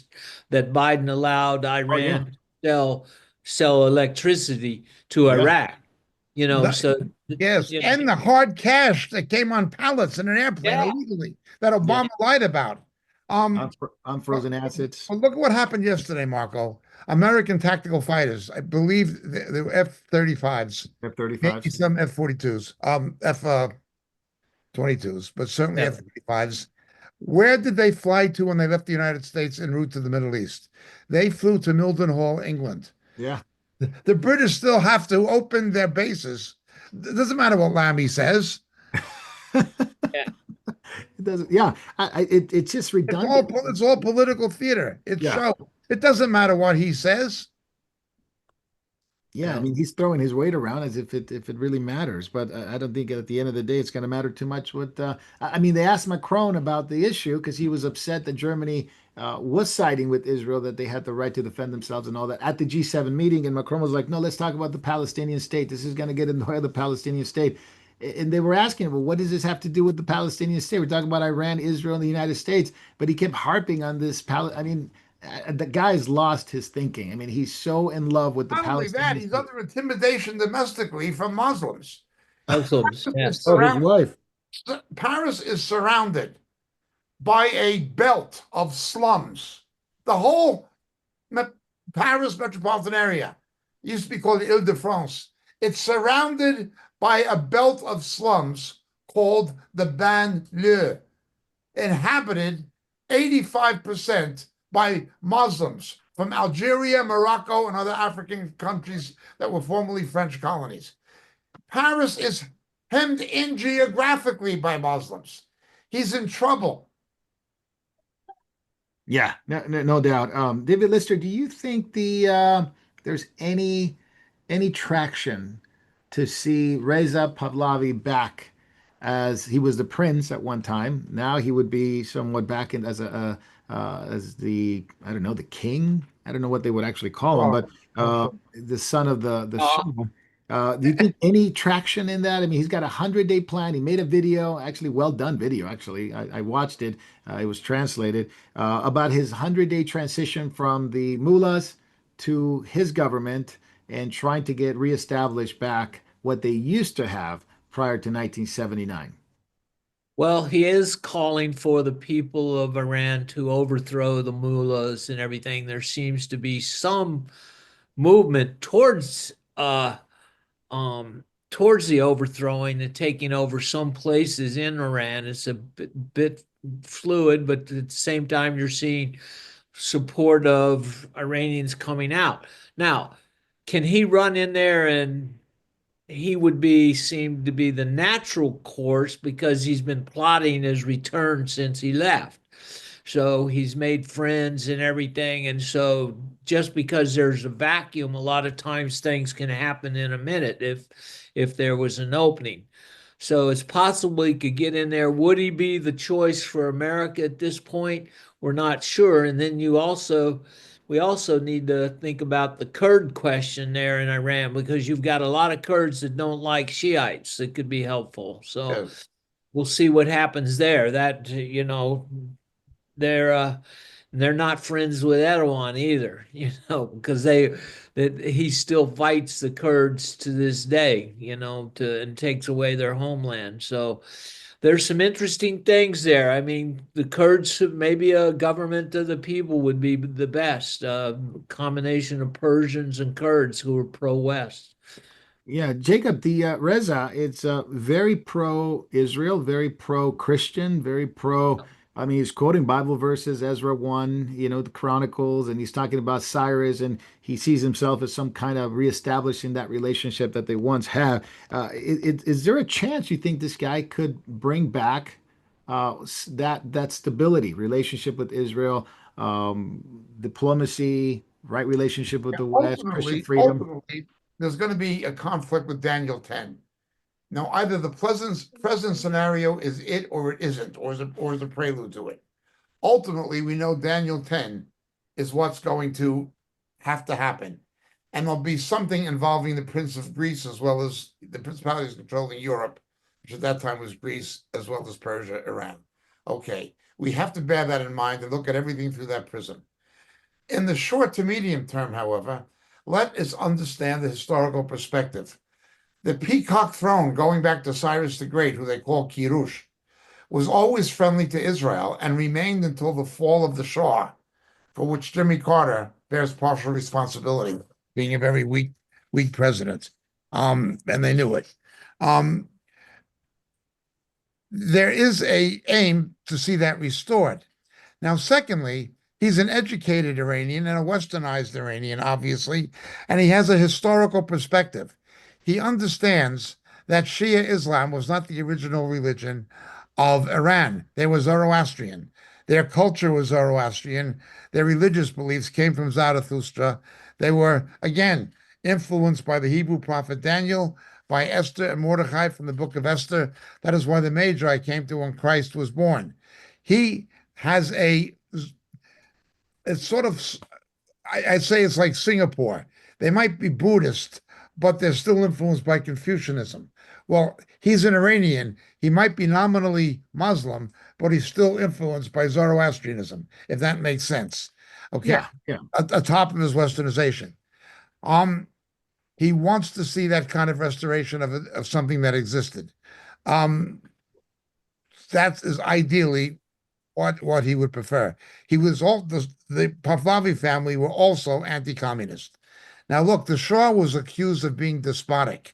that Biden allowed Oh yeah, Iran to sell electricity to yeah, Iraq. the- So yes, you know, and the hard cash that came on pallets in an airplane yeah, illegally that yeah. Obama lied about. Um, but, Unfrozen assets, but look at what happened yesterday, Marco. American tactical fighters, I believe they were F-35s, maybe F-35s. some F-42s, F-22s, but certainly yeah. F-35s. Where did they fly to when they left the United States en route to the Middle East? They flew to Mildenhall, England. Yeah. The British still have to open their bases. It doesn't matter what Lammy says. Yeah. It doesn't, yeah, it's just redundant. It's all political theater. It's Yeah. show. It doesn't matter what he says. Yeah, I Yeah. mean, he's throwing his weight around as if it really matters, but I don't think at the end of the day it's going to matter too much. I mean, they asked Macron about the issue because he was upset that Germany was siding with Israel, that they had the right to defend themselves and all that at the G7 meeting, and Macron was like, "No, let's talk about the Palestinian state. This is going to get in the way of the Palestinian state." And they were asking him, "Well, what does this have to do with the Palestinian state? We're talking about Iran, Israel, and the United States." But he kept harping on this. I mean, the guy's lost his thinking. I mean, he's so in love with the Not only that, Palestinian he's state. under intimidation domestically from Muslims. Muslims, Is yes. Oh, his surround- wife. Paris is surrounded by a belt of slums. The whole Paris metropolitan area used to be called Ile-de-France. It's surrounded by a belt of slums called the banlieue, inhabited 85% by Muslims from Algeria, Morocco, and other African countries that were formerly French colonies. Paris is hemmed in geographically by Muslims. He's in trouble. Yeah, no doubt. David Lister, do you think there's any traction to see Reza Pahlavi back as he was the prince at one time? Now he would be somewhat back in as the I don't know the king. I don't know what they would actually call him, but the son of the Uh, Shah. Do you think any traction in that? I mean, he's got a 100-day plan. He made a video, actually well done video. Actually, I watched it. It was translated about his 100-day transition from the mullahs to his government and trying to get reestablished back what they used to have prior to 1979. Well, he is calling for the people of Iran to overthrow the mullahs and everything. There seems to be some movement towards the overthrowing and taking over some places in Iran. It's a bit fluid, but at the same time, you're seeing support of Iranians coming out. Now, can he run in there and he would be seem to be the natural course because he's been plotting his return since he left. So he's made friends and everything. And so just because there's a vacuum, a lot of times things can happen in a minute if there was an opening. So it's possible he could get in there. Would he be the choice for America at this point? We're not sure. And then we also need to think about the Kurd question there in Iran because you've got a lot of Kurds that don't like Shiites that could be helpful. So Yes. we'll see what happens there. That they're And they're not friends with Erdogan either, because that he still fights the Kurds to this day, and takes away their homeland. So there's some interesting things there. I mean, the Kurds, maybe a government of the people would be the best, combination of Persians and Kurds who are pro-West. Yeah, Jacob, the Reza, it's very pro-Israel, very pro-Christian, very pro. I mean, he's quoting Bible verses, Ezra 1, the Chronicles, and he's talking about Cyrus, and he sees himself as some kind of reestablishing that relationship that they once had. Is there a chance you think this guy could bring back that stability, relationship with Israel, diplomacy, right relationship with the West, Christian freedom? Ultimately, there's going to be a conflict with Daniel 10. Now, either the present scenario is it or it isn't, or is a prelude to it. Ultimately, we know Daniel 10 is what's going to have to happen. And there'll be something involving the Prince of Greece as well as the principalities controlling Europe, which at that time was Greece, as well as Persia, Iran. Okay, we have to bear that in mind and look at everything through that prism. In the short to medium term, however, let us understand the historical perspective. The peacock throne, going back to Cyrus the Great, who they call Kirush, was always friendly to Israel and remained until the fall of the Shah, for which Jimmy Carter bears partial responsibility, being a very weak president. And they knew it. There is a aim to see that restored. Now, secondly, he's an educated Iranian and a westernized Iranian, obviously, and he has a historical perspective. He understands that Shia Islam was not the original religion of Iran. They were Zoroastrian. Their culture was Zoroastrian. Their religious beliefs came from Zarathustra. They were, again, influenced by the Hebrew prophet Daniel, by Esther and Mordecai from the book of Esther. That is why the Magi came to when Christ was born. He has it's sort of, I'd say it's like Singapore. They might be Buddhist, but they're still influenced by Confucianism. Well, he's an Iranian. He might be nominally Muslim, but he's still influenced by Zoroastrianism, if that makes sense. Okay. Yeah, yeah. Atop of his westernization. He wants to see that kind of restoration of something that existed. That is ideally what he would prefer. He was all the Pahlavi family were also anti-communist. Now, look, the Shah was accused of being despotic,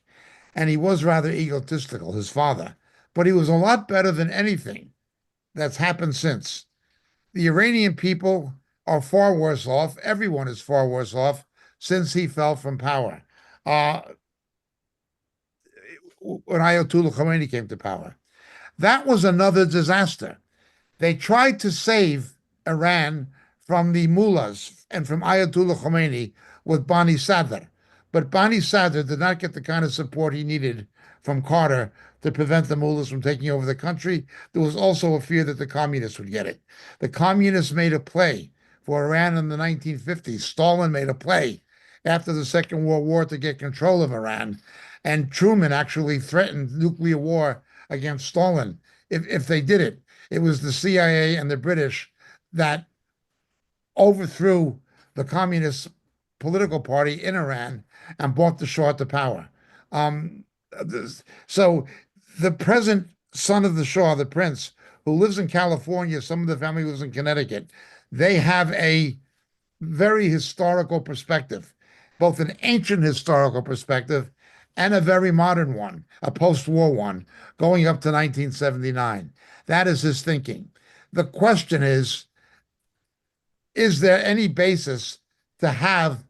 and he was rather egotistical, his father, but he was a lot better than anything that's happened since. The Iranian people are far worse off. Everyone is far worse off since he fell from power. When Ayatollah Khomeini came to power, that was another disaster. They tried to save Iran from the mullahs and from Ayatollah Khomeini with Bani Sadr. But Bani Sadr did not get the kind of support he needed from Carter to prevent the mullahs from taking over the country. There was also a fear that the communists would get it. The communists made a play for Iran in the 1950s. Stalin made a play after the Second World War to get control of Iran. And Truman actually threatened nuclear war against Stalin if they did it. It was the CIA and the British that overthrew the communist political party in Iran and brought the Shah to power. So the present son of the Shah, the prince, who lives in California, some of the family lives in Connecticut, they have a very historical perspective, both an ancient historical perspective and a very modern one, a post-war one, going up to 1979. That is his thinking. The question is there any basis to have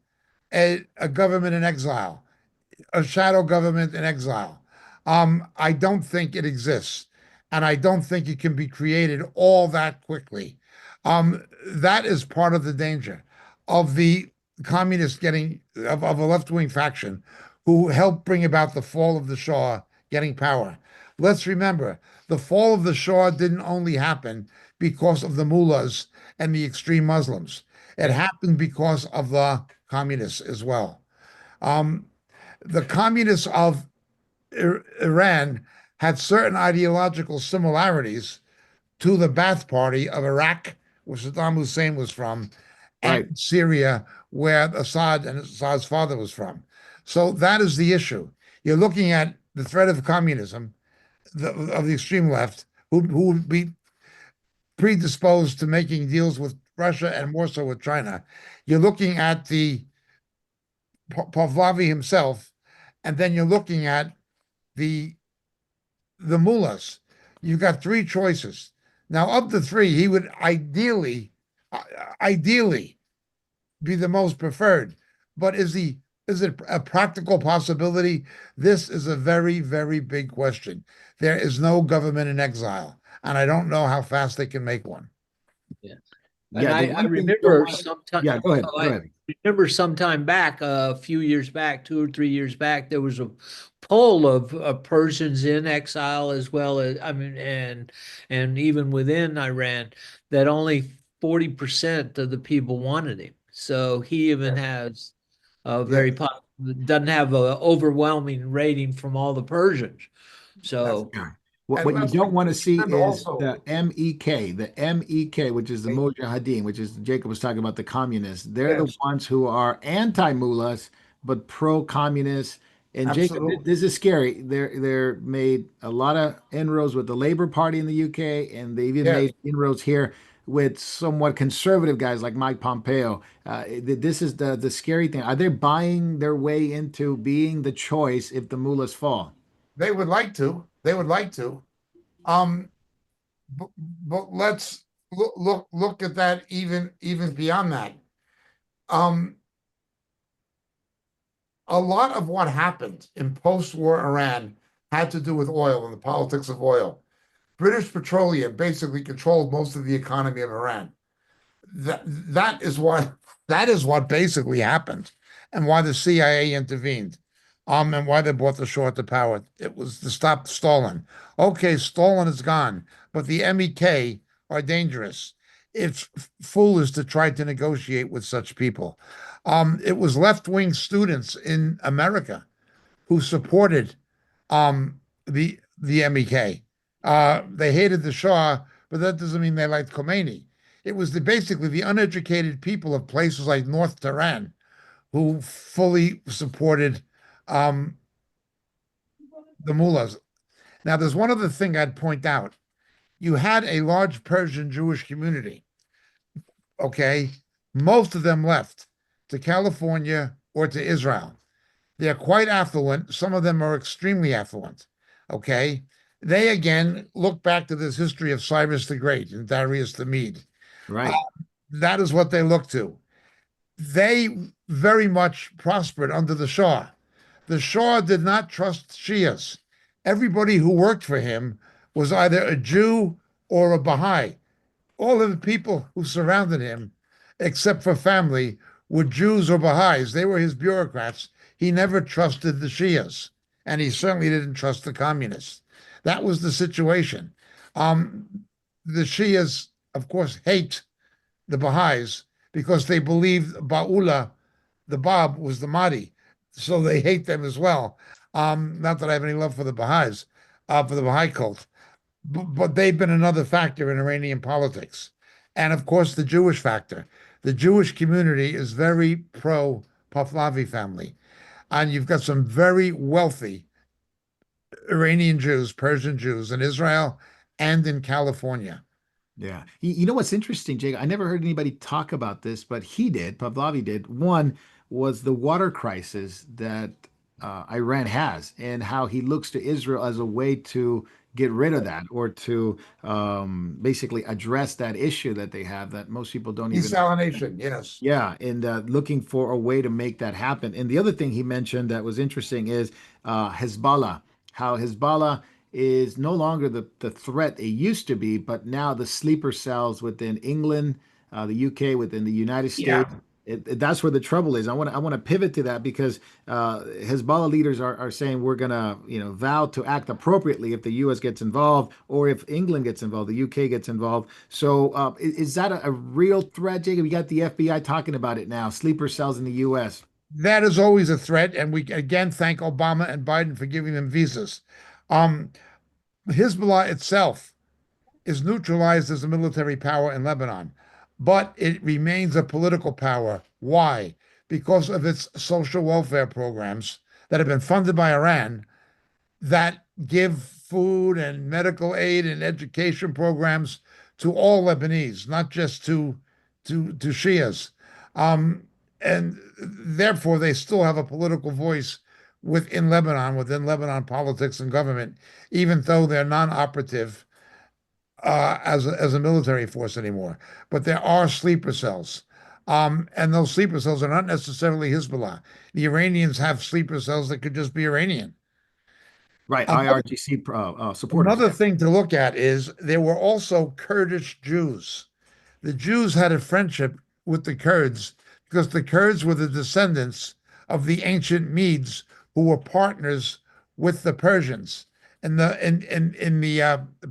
a government in exile, a shadow government in exile? I don't think it exists, and I don't think it can be created all that quickly. That is part of the danger of the communists of a left-wing faction who helped bring about the fall of the Shah getting power. Let's remember, the fall of the Shah didn't only happen because of the mullahs and the extreme Muslims. It happened because of the communists as well. The communists of Iran had certain ideological similarities to the Ba'ath Party of Iraq where Saddam Hussein was from, Right. and Syria, where Assad and Assad's father was from. So that is the issue. You're looking at the threat of communism, of the extreme left, who would be predisposed to making deals with Russia and more so with China. You're looking at the Pahlavi himself, and then you're looking at the the mullahs. You've got three choices. Now, of the three, he would uh, ideally be the most preferred. But is it a practical possibility? This is a very, very big question. There is no government in exile, and I don't know how fast they can make one. Yeah. And Yeah, the I one thing you don't remember want to. sometime, Yeah, go ahead. oh, Go I ahead. remember sometime back, a few years back, 2 or 3 years back, there was a poll of Persians in exile as well as, I mean, and even within Iran, that only 40% of the people wanted him. So he even has a Yeah, doesn't have an overwhelming rating from all the Persians. that's So Yeah. What and you let's don't want to see remember is also. the MEK, which is the Mujahideen, which is Jacob was talking about the communists. They're the Yes, ones who are anti-mullahs but pro-communist. And Jacob, absolutely. this is scary. They're made a lot of inroads with the Labour Party in the UK, and they even Yes, made inroads here with somewhat conservative guys like Mike Pompeo. This is the scary thing. Are they buying their way into being the choice if the mullahs fall? they would like to. They would like to. Um, but let's look at that even beyond that. Um, a lot of what happened in post-war Iran had to do with oil and the politics of oil. British Petroleum basically controlled most of the economy of Iran. That is what basically happened, and why the CIA intervened, and why they brought the Shah to power. It was to stop Stalin. Okay, Stalin is gone, but the MEK are dangerous. It's foolish to try to negotiate with such people. It was left-wing students in America who supported the MEK. They hated the Shah, but that doesn't mean they liked Khomeini. It was basically the uneducated people of places like North Tehran who fully supported um, the mullahs. Now, there's one other thing I'd point out. You had a large Persian Jewish community, okay? Most of them left to California or to Israel. They're quite affluent. Some of them are extremely affluent. Okay. They again look back to this history of Cyrus the Great and Darius the Mede. Uh, Right. that is what they look to. They very much prospered under the Shah. The Shah did not trust Shias. Everybody who worked for him was either a Jew or a Baha'i. All of the people who surrounded him, except for family, were Jews or Baha'is. They were his bureaucrats. He never trusted the Shias, and he certainly didn't trust the communists. That was the situation. The Shias, of course, hate the Baha'is because they believed Ba'ula, the Bab, was the Mahdi. So they hate them as well. Not that I have any love for the Baha'is, for the Baha'i cult, but they've been another factor in Iranian politics. And of course, the Jewish factor. The Jewish community is very pro Pahlavi family. And you've got some very wealthy Iranian Jews, Persian Jews in Israel and in California. Yeah. You know what's interesting, Jake? I never heard anybody talk about this, but he did. Pavlovi did. One was the water crisis that Iran has and how he looks to Israel as a way to get rid of that or to basically address that issue that they have that most people don't even. Desalination, yes. Yeah, and looking for a way to make that happen. And the other thing he mentioned that was interesting is Hezbollah, how Hezbollah is no longer the threat it used to be, but now the sleeper cells within England, the UK, within the United Yeah. States. That's where the trouble is. I want to pivot to that because Hezbollah leaders are saying we're gonna vow to act appropriately if the U.S. gets involved or if England gets involved, the UK gets involved. So is that a real threat, Jacob? You got the FBI talking about it now, sleeper cells in the U.S. That is always a threat. And we again thank Obama and Biden for giving them visas. Um, Hezbollah itself is neutralized as a military power in Lebanon. but it remains a political power. Why? Because of its social welfare programs that have been funded by Iran that give food and medical aid and education programs to all Lebanese, not just to Shias. Um, and therefore, they still have a political voice within Lebanon politics and government, even though they're non-operative as a military force anymore. But there are sleeper cells. And those sleeper cells are not necessarily Hezbollah. The Iranians have sleeper cells that could just be Iranian. Right, Another, IRGC supporters. another thing to look at is there were also Kurdish Jews. The Jews had a friendship with the Kurds because the Kurds were the descendants of the ancient Medes who were partners with the Persians in the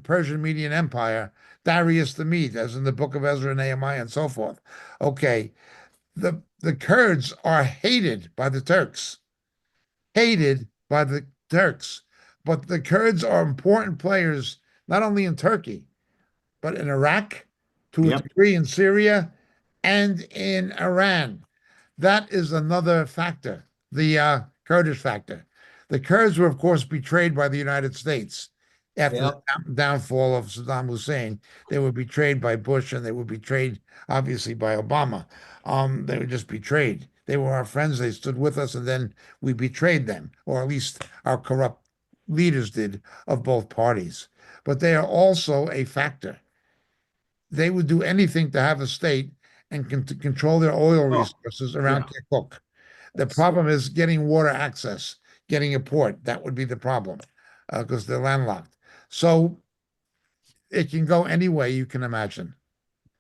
Persian Median Empire, Darius the Mede, as in the Book of Ezra and Nehemiah and so forth. Okay, the Kurds are hated by the Turks, but the Kurds are important players not only in Turkey but in Iraq, to a Yep. degree in Syria, and in Iran. That is another factor, the Kurdish factor. The Kurds were, of course, betrayed by the United States after the Yep. downfall of Saddam Hussein. They were betrayed by Bush, and they were betrayed, obviously, by Obama. They were just betrayed. They were our friends. They stood with us, and then we betrayed them, or at least our corrupt leaders did of both parties. But they are also a factor. They would do anything to have a state and to control their oil Oh, resources around yeah. Kirkuk. The problem is getting water access, getting a port. That would be the problem because they're landlocked. So it can go any way you can imagine.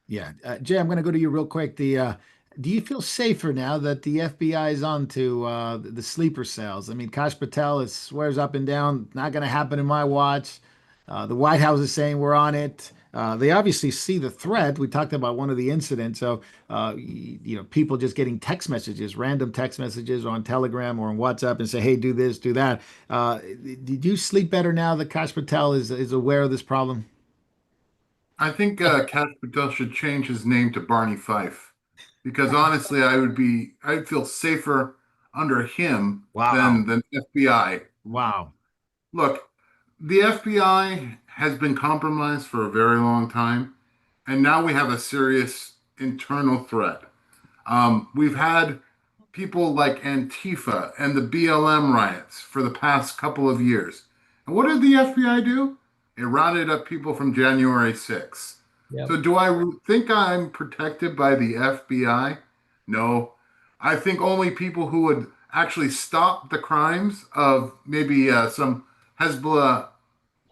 Yeah. Jay, I'm going to go to you real quick. Do you feel safer now that the FBI is on to the sleeper cells? I mean, Kash Patel swears up and down, not going to happen in my watch. The White House is saying we're on it. They obviously see the threat. We talked about one of the incidents. So, people just getting text messages, random text messages on Telegram or on WhatsApp and say, hey, do this, do that. Did you sleep better now that Kash Patel is aware of this problem? I think Cash Patel should change his name to Barney Fife because honestly, I'd feel safer under him Wow. than FBI. Wow. Look, the FBI has been compromised for a very long time, and now we have a serious internal threat. We've had people like Antifa and the BLM riots for the past couple of years. And what did the FBI do? It rounded up people from January 6th. Yep. So do I think I'm protected by the FBI? No. I think only people who would actually stop the crimes of maybe some Hezbollah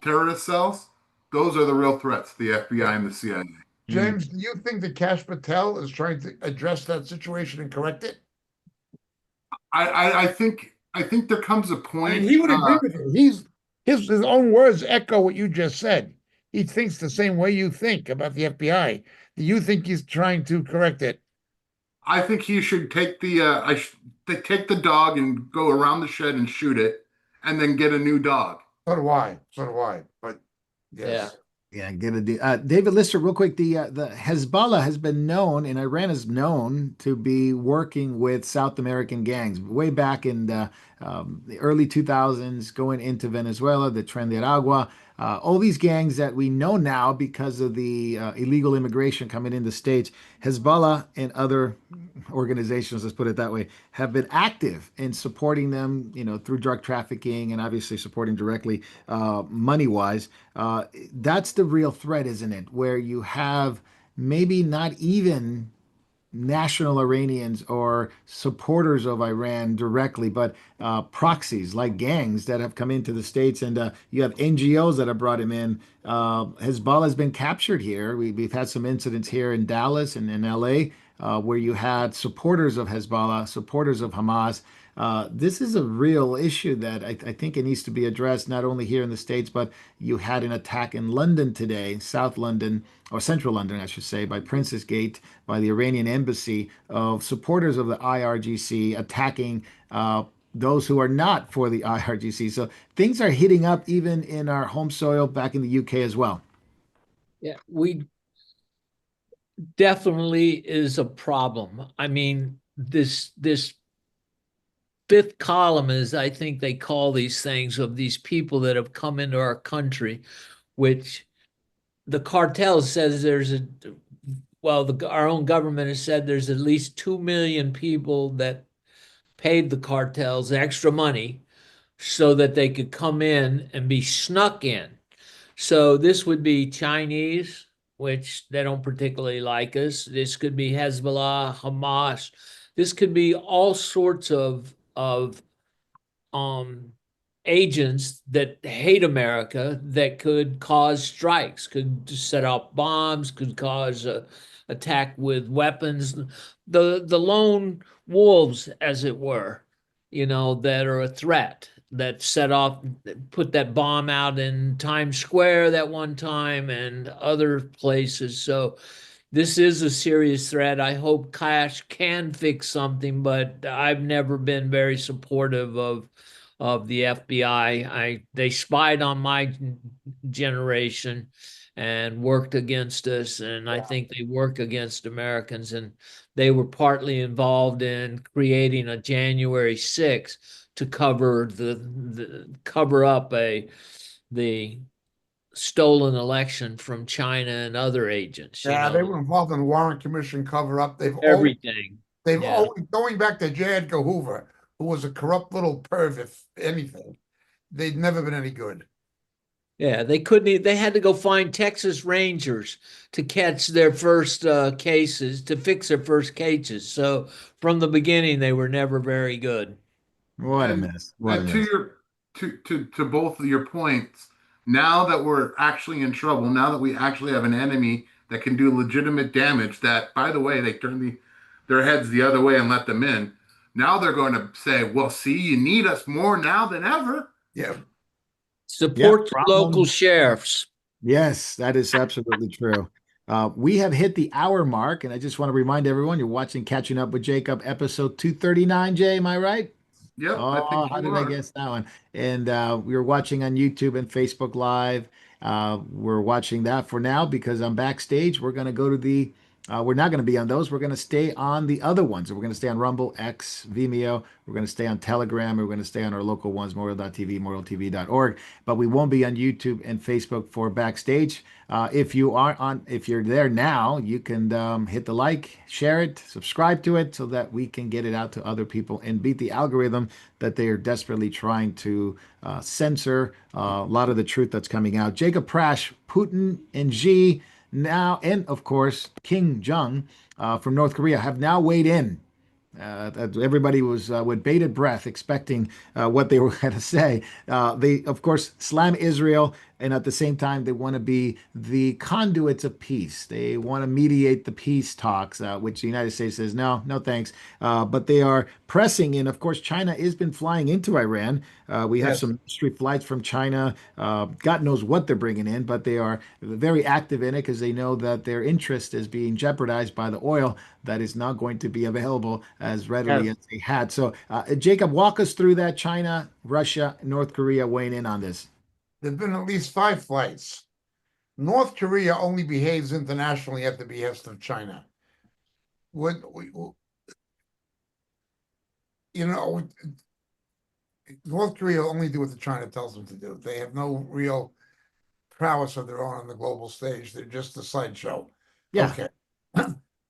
terrorist cells, those are the real threats, the FBI and the CIA. Mm. James, do you think that Cash Patel is trying to address that situation and correct it? I think there comes a I mean, point. he would agree with you. His own words echo what you just said. He thinks the same way you think about the FBI. Do you think he's trying to correct it? I think he should take they take the dog and go around the shed and shoot it, and then get a new dog. So do I. So do I. But Yeah. yes. Yeah, get a David Lister, real quick. The Hezbollah has been known, and Iran is known to be working with South American gangs way back in the early 2000s, going into Venezuela, the Tren de Aragua, all these gangs that we know now because of the illegal immigration coming into states. Hezbollah and other organizations, let's put it that way, have been active in supporting them, through drug trafficking and obviously supporting directly money wise. That's the real threat, isn't it? Where you have maybe not even national Iranians or supporters of Iran directly, but proxies like gangs that have come into the States, and you have NGOs that have brought him in. Hezbollah has been captured here. We've had some incidents here in Dallas and in LA where you had supporters of Hezbollah, supporters of Hamas. This is a real issue that I think it needs to be addressed not only here in the States, but you had an attack in London today, South London, or Central London, I should say, by Princess Gate, by the Iranian embassy, of supporters of the IRGC attacking those who are not for the IRGC. So things are heating up even in our home soil back in the UK as well. Yeah. definitely is a problem. I mean, this fifth column, is I think they call these things, of these people that have come into our country, which the cartel says our own government has said there's at least 2 million people that paid the cartels extra money so that they could come in and be snuck in. So this would be Chinese, which they don't particularly like us. This could be Hezbollah, Hamas. This could be all sorts of um agents that hate America, that could cause strikes, could set off bombs, could cause a attack with weapons. The lone wolves, as it were, that are a threat, that set off, put that bomb out in Times Square that one time and other places. So this is a serious threat. I hope Cash can fix something, but I've never been very supportive of the FBI. They spied on my generation and worked against us, and I think they work against Americans. And they were partly involved in creating a January 6th to cover up the stolen election from China and other agents. Yeah, they were involved in the Warren Commission cover-up. Everything. They've Yeah. always, going back to J. Edgar Hoover, who was a corrupt little perv, if anything, they'd never been any good. Yeah, they had to go find Texas Rangers to catch their first cases, to fix their first cases. So from the beginning, they were never very good. What a And mess. What a and to mess. your to both of your points, now that we're actually in trouble, now that we actually have an enemy that can do legitimate damage, that by the way, they turn their heads the other way and let them in. Now they're going to say, well, see, you need us more now than ever. Yeah. Support the local Problem. sheriffs. Yes, that is absolutely true. We have hit the hour mark, and I just want to remind everyone you're watching Catching Up with Jacob, episode 239. Jay, am I right? Yep, I Oh, think how you did I are. guess that one? And we were watching on YouTube and Facebook Live. We're watching that for now because I'm backstage. We're going to go to we're not going to be on those. We're going to stay on the other ones. We're going to stay on Rumble, X, Vimeo. We're going to stay on Telegram. We're going to stay on our local ones, Memorial.tv, memorialtv.org. But we won't be on YouTube and Facebook for backstage. If you're there now, you can hit the like, share it, subscribe to it so that we can get it out to other people and beat the algorithm that they are desperately trying to censor a lot of the truth that's coming out. Jacob Prash, Putin and Xi now, and of course, Kim Jong from North Korea have now weighed in. Everybody was with bated breath expecting what they were going to say. They, of course, slam Israel, and at the same time, they want to be the conduits of peace. They want to mediate the peace talks, which the United States says, no, no thanks. But they are pressing in. Of course, China has been flying into Iran. We have Yes. some street flights from China. God knows what they're bringing in, but they are very active in it because they know that their interest is being jeopardized by the oil that is not going to be available as readily Yes. as they had. So, Jacob, walk us through that. China, Russia, North Korea weighing in on this. There've been at least 5 flights. North Korea only behaves internationally at the behest of China. What you know, North Korea only do what China tells them to do. They have no real prowess of their own on the global stage. They're just a sideshow. Yeah. Okay.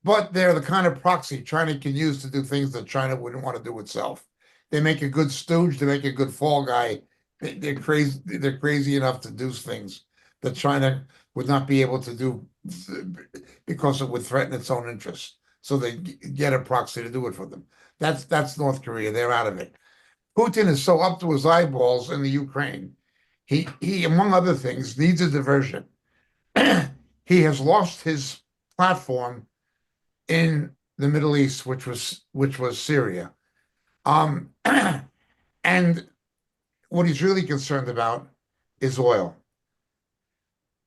But they're the kind of proxy China can use to do things that China wouldn't want to do itself. They make a good stooge, they make a good fall guy. They're crazy, they're crazy enough to do things that China would not be able to do because it would threaten its own interests. So they get a proxy to do it for them. That's North Korea. They're out of it. Putin is so up to his eyeballs in the Ukraine. He among other things needs a diversion. He has lost his platform in the Middle East, which was Syria. And what he's really concerned about is oil.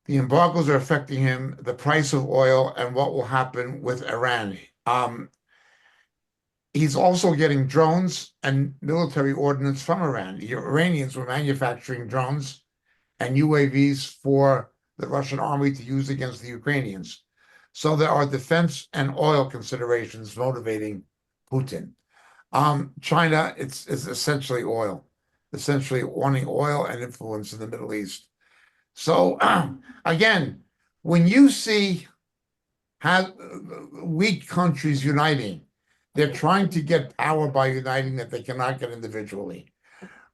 The embargoes are affecting him, the price of oil, and what will happen with Iran. He's also getting drones and military ordnance from Iran. The Iranians were manufacturing drones and UAVs for the Russian army to use against the Ukrainians. So there are defense and oil considerations motivating Putin. China, it's essentially oil, essentially wanting oil and influence in the Middle East. So again, when you see how weak countries uniting, they're trying to get power by uniting that they cannot get individually.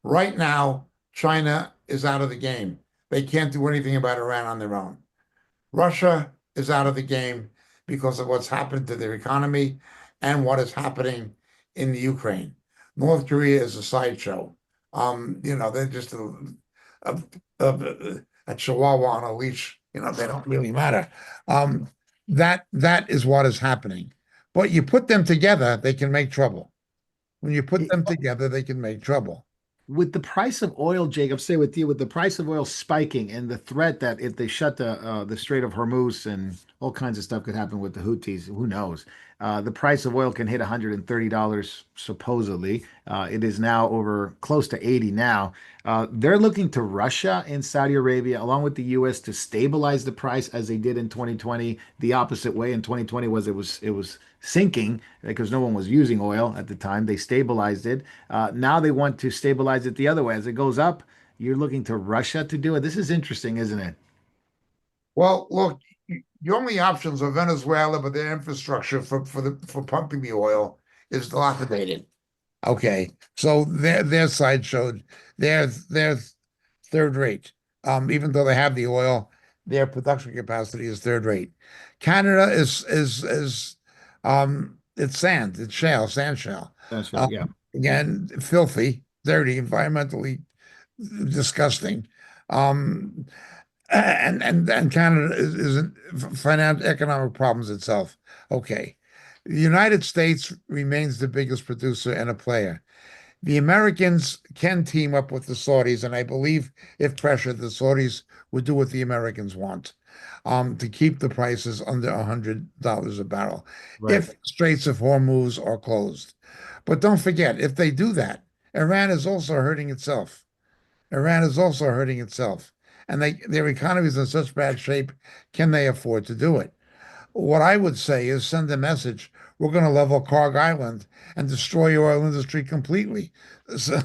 Right now, China is out of the game. They can't do anything about Iran on their own. Russia is out of the game because of what's happened to their economy and what is happening in the Ukraine. North Korea is a sideshow. They're just a, a chihuahua on a leash. They don't really matter. That is what is happening. But you put them together, they can make trouble. When you put them together, they can make trouble. With the price of oil, Jacob, stay with you, with the price of oil spiking and the threat that if they shut the Strait of Hormuz and all kinds of stuff could happen with the Houthis, who knows? The price of oil can hit $130 supposedly. It is now over close to 80 now. They're looking to Russia and Saudi Arabia, along with the U.S., to stabilize the price as they did in 2020. The opposite way in 2020 was it was sinking because no one was using oil at the time. They stabilized it. Now they want to stabilize it the other way. As it goes up, you're looking to Russia to do it. This is interesting, isn't it? Well, look, the only options are Venezuela, but their infrastructure for pumping the oil is dilapidated. Okay, so their side showed they're third rate. Even though they have the oil, their production capacity is third rate. Canada is it's sand, it's shale, sand shale. That's right. Um, Yeah. Again, filthy, dirty, environmentally disgusting. Um, and Canada is in financial economic problems itself. Okay. The United States remains the biggest producer and a player. The Americans can team up with the Saudis, and I believe if pressured, the Saudis would do what the Americans want, to keep the prices under $100 a barrel Right. if Straits of Hormuz are closed. But don't forget, if they do that, Iran is also hurting itself. Iran is also hurting itself. And their economy is in such bad shape, can they afford to do it? What I would say is send a message. We're going to level Karg Island and destroy your oil industry completely. So,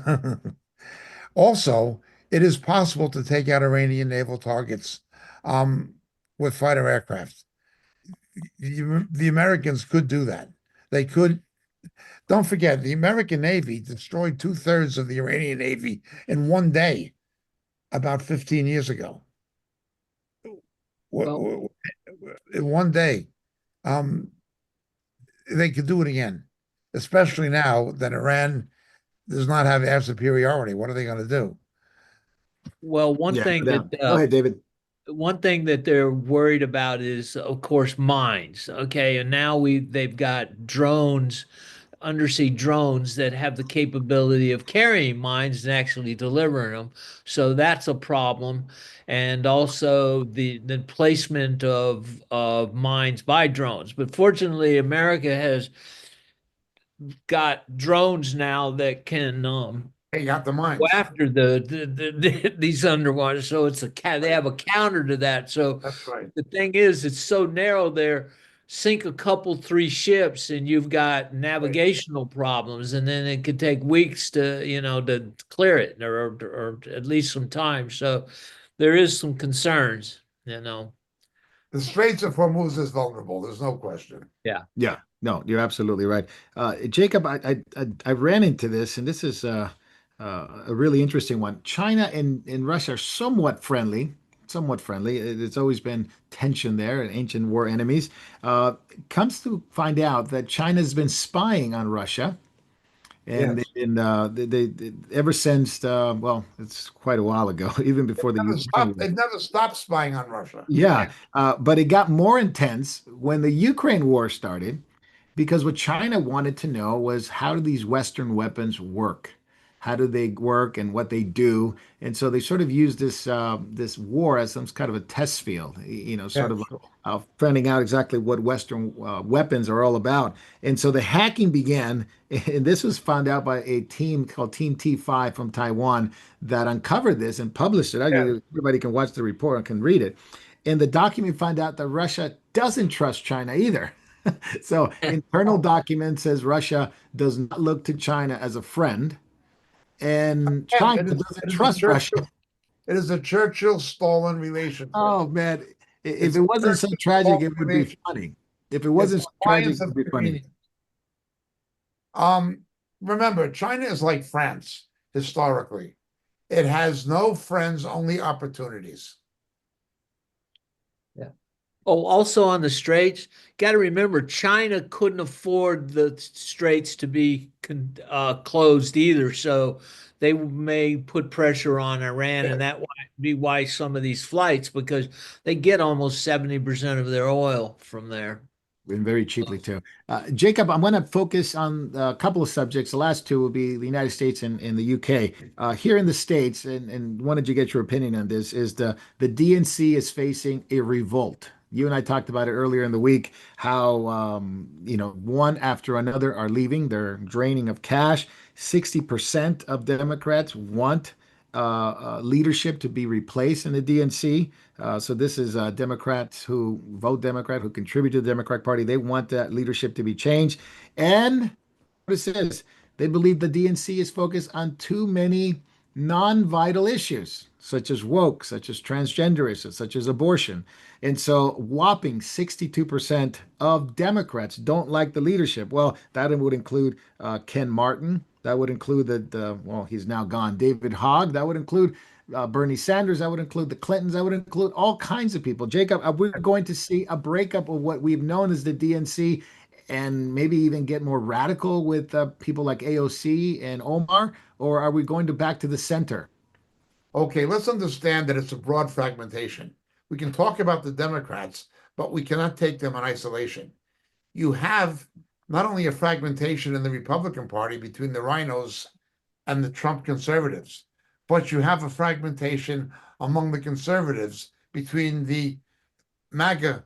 also, it is possible to take out Iranian naval targets um, with fighter aircraft. The Americans could do that. They could. Don't forget, the American Navy destroyed two-thirds of the Iranian Navy in one day about 15 years ago. Well, In one day. Um, they could do it again, especially now that Iran does not have air superiority. What are they going to do? well, Yeah. No doubt. Go ahead, David. one thing that they're worried about is, of course, mines. Okay, and now they've got drones, undersea drones that have the capability of carrying mines and actually delivering them. So that's a problem. And also the placement of mines by drones. But fortunately, America has got drones now that can They got the go mines. after these underwater. So it's they have a counter to that. So That's right. the thing is, it's so narrow there. Sink a couple, three ships, and you've got navigational problems, and then it could take weeks to clear it, or at least some time. So there is some concerns. The Straits of Hormuz is vulnerable. There's no question. Yeah. Yeah, no, you're absolutely right. Jacob, I ran into this, and this is a really interesting one. China and Russia are somewhat friendly, somewhat friendly. There's always been tension there, and ancient war enemies. Comes to find out that China's been spying on Russia, and Yes. they ever since well, it's quite a while ago, even before the Ukraine war. They've never stopped spying on Russia. Yeah, but it got more intense when the Ukraine war started, because what China wanted to know was how do these Western weapons work? How do they work and what they do? And so they sort of used this war as some kind of a test field, Yeah, sort of sure. finding out exactly what Western weapons are all about. And so the hacking began, and this was found out by a team called Team T5 from Taiwan that uncovered this and published it. Yeah. Everybody can watch the report and can read it. In the document, find out that Russia doesn't trust China either. So internal document says Russia does not look to China as a friend, and And China doesn't it is a trust Russia. it is a Churchill-Stalin relationship. Oh man, if It's it a wasn't so tragic, Churchill-Stalin it would be relationship. funny. If it It's wasn't an so tragic, alliance it of would be funny. convenience. Um, Remember, China is like France historically. It has no friends, only opportunities. Yeah. Oh, also on the straits, got to remember China couldn't afford the straits to be closed either, so they may put pressure on Iran, and that might be why some of these flights, because they get almost 70% of their oil from there. And very cheaply too. Jacob, I'm going to focus on a couple of subjects. The last two will be the United States and the UK. Here in the States, and wanted to get your opinion on this, is the DNC is facing a revolt. You and I talked about it earlier in the week, how one after another are leaving. They're draining of cash. 60% of Democrats want leadership to be replaced in the DNC. So this is Democrats who vote Democrat, who contribute to the Democratic Party. They want that leadership to be changed. And what it says, they believe the DNC is focused on too many non-vital issues, such as woke, such as transgenderism, such as abortion. And so whopping 62% of Democrats don't like the leadership. Well, that would include Ken Martin. That would include well, he's now gone, David Hogg. That would include Bernie Sanders. That would include the Clintons. That would include all kinds of people. Jacob, are we going to see a breakup of what we've known as the DNC and maybe even get more radical with people like AOC and Omar? Or are we going to back to the center? Okay, let's understand that it's a broad fragmentation. We can talk about the Democrats, but we cannot take them in isolation. You have not only a fragmentation in the Republican Party between the rhinos and the Trump conservatives, but you have a fragmentation among the conservatives between the MAGA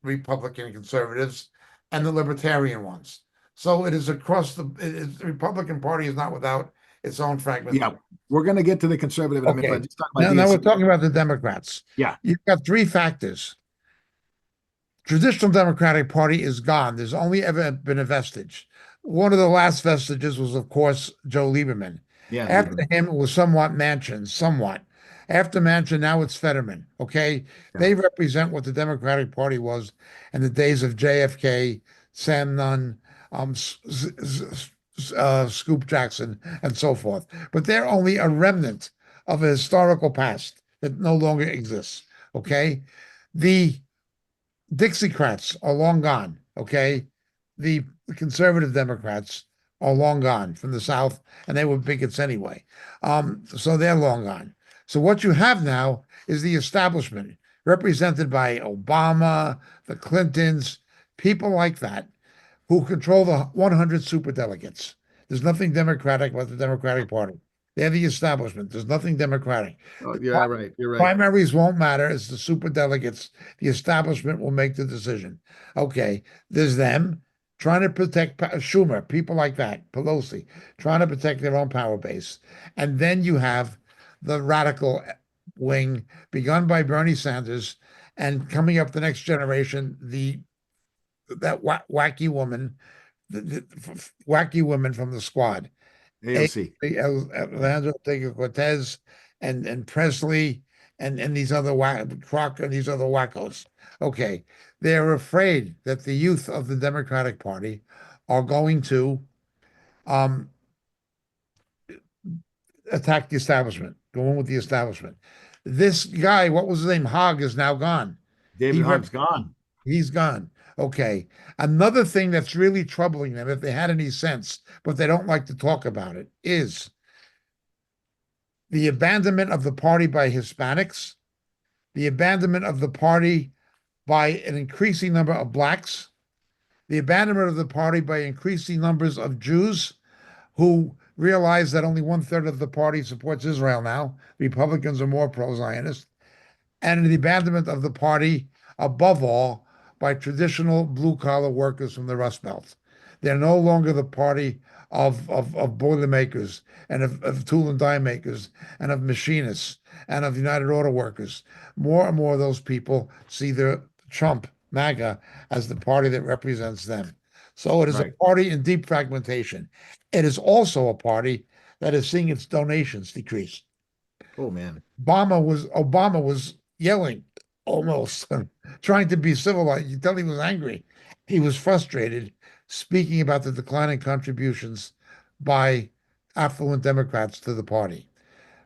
Republican conservatives and the libertarian ones. So it is across the Republican Party is not without its own Yeah, fragmentation. we're going to get to the conservative in a minute, Okay. but just talk about Now we're DNC. talking about the Democrats. Yeah, You've got three factors. Traditional Democratic Party is gone. There's only ever been a vestige. One of the last vestiges was, of course, Joe Lieberman. yeah, After Lieberman. him, it was somewhat Manchin, somewhat. After Manchin, now it's Fetterman. Okay, Yeah. they represent what the Democratic Party was in the days of JFK, Sam Nunn, Scoop Jackson, and so forth. But they're only a remnant of a historical past that no longer exists. Okay, the Dixiecrats are long gone. Okay, the conservative Democrats are long gone from the South, and they were bigots anyway. So they're long gone. So what you have now is the establishment represented by Obama, the Clintons, people like that, who control the 100 superdelegates. There's nothing democratic about the Democratic Party. They're the establishment. There's nothing democratic. Oh, The yeah, right. You're right. primaries won't matter. It's the superdelegates. The establishment will make the decision. Okay, there's them trying to protect Schumer, people like that, Pelosi, trying to protect their own power base. And then you have the radical wing begun by Bernie Sanders and coming up the next generation, that wacky woman, the wacky women from the squad. AOC. Alejandro Cortez and Presley and these other Croc and these other wackos. Okay, they're afraid that the youth of the Democratic Party are going to um, attack the establishment, go in with the establishment. This guy, what was his name? Hogg is now gone. David He Hogg's gone. He's gone. Okay. Another thing that's really troubling them, if they had any sense, but they don't like to talk about it, is the abandonment of the party by Hispanics, the abandonment of the party by an increasing number of blacks, the abandonment of the party by increasing numbers of Jews who realize that only 1/3 of the party supports Israel now. Republicans are more pro-Zionist, and the abandonment of the party, above all, by traditional blue-collar workers from the Rust Belt. They're no longer the party of Boilermakers and of tool and die makers and of machinists and of United Auto Workers. More and more of those people see the Trump, MAGA, as the party that represents them. So it is a Right. party in deep fragmentation. It is also a party that is seeing its donations decrease. Oh man. Obama was yelling almost, trying to be civilized. You tell he was angry. He was frustrated, speaking about the declining contributions by affluent Democrats to the party.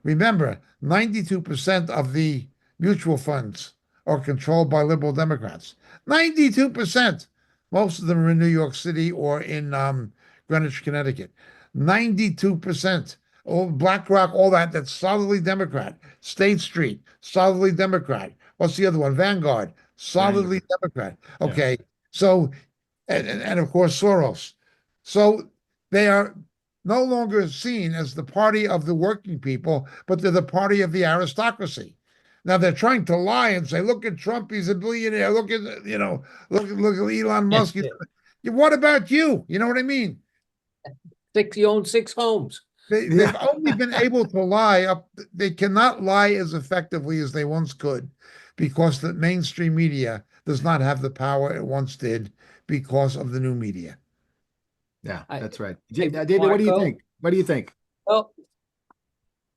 Remember, 92% of the mutual funds are controlled by liberal Democrats. 92%. Most of them are in New York City or in Greenwich, Connecticut. 92%. All BlackRock, all that, that's solidly Democrat. State Street, solidly Democrat. What's the other one? Vanguard, solidly Vanguard. Democrat. Yeah. Okay. So, and of course, Soros. So they are no longer seen as the party of the working people, but they're the party of the aristocracy. Now they're trying to lie and say, "Look at Trump; he's a billionaire. Look at look at Elon Musk. What about you? You know what I mean?" He owns 6 homes. They've only been able to lie up. They cannot lie as effectively as they once could, because the mainstream media does not have the power it once did because of the new media. Yeah, I, that's right. hey, David, what do you Marco, think? What do you think? well,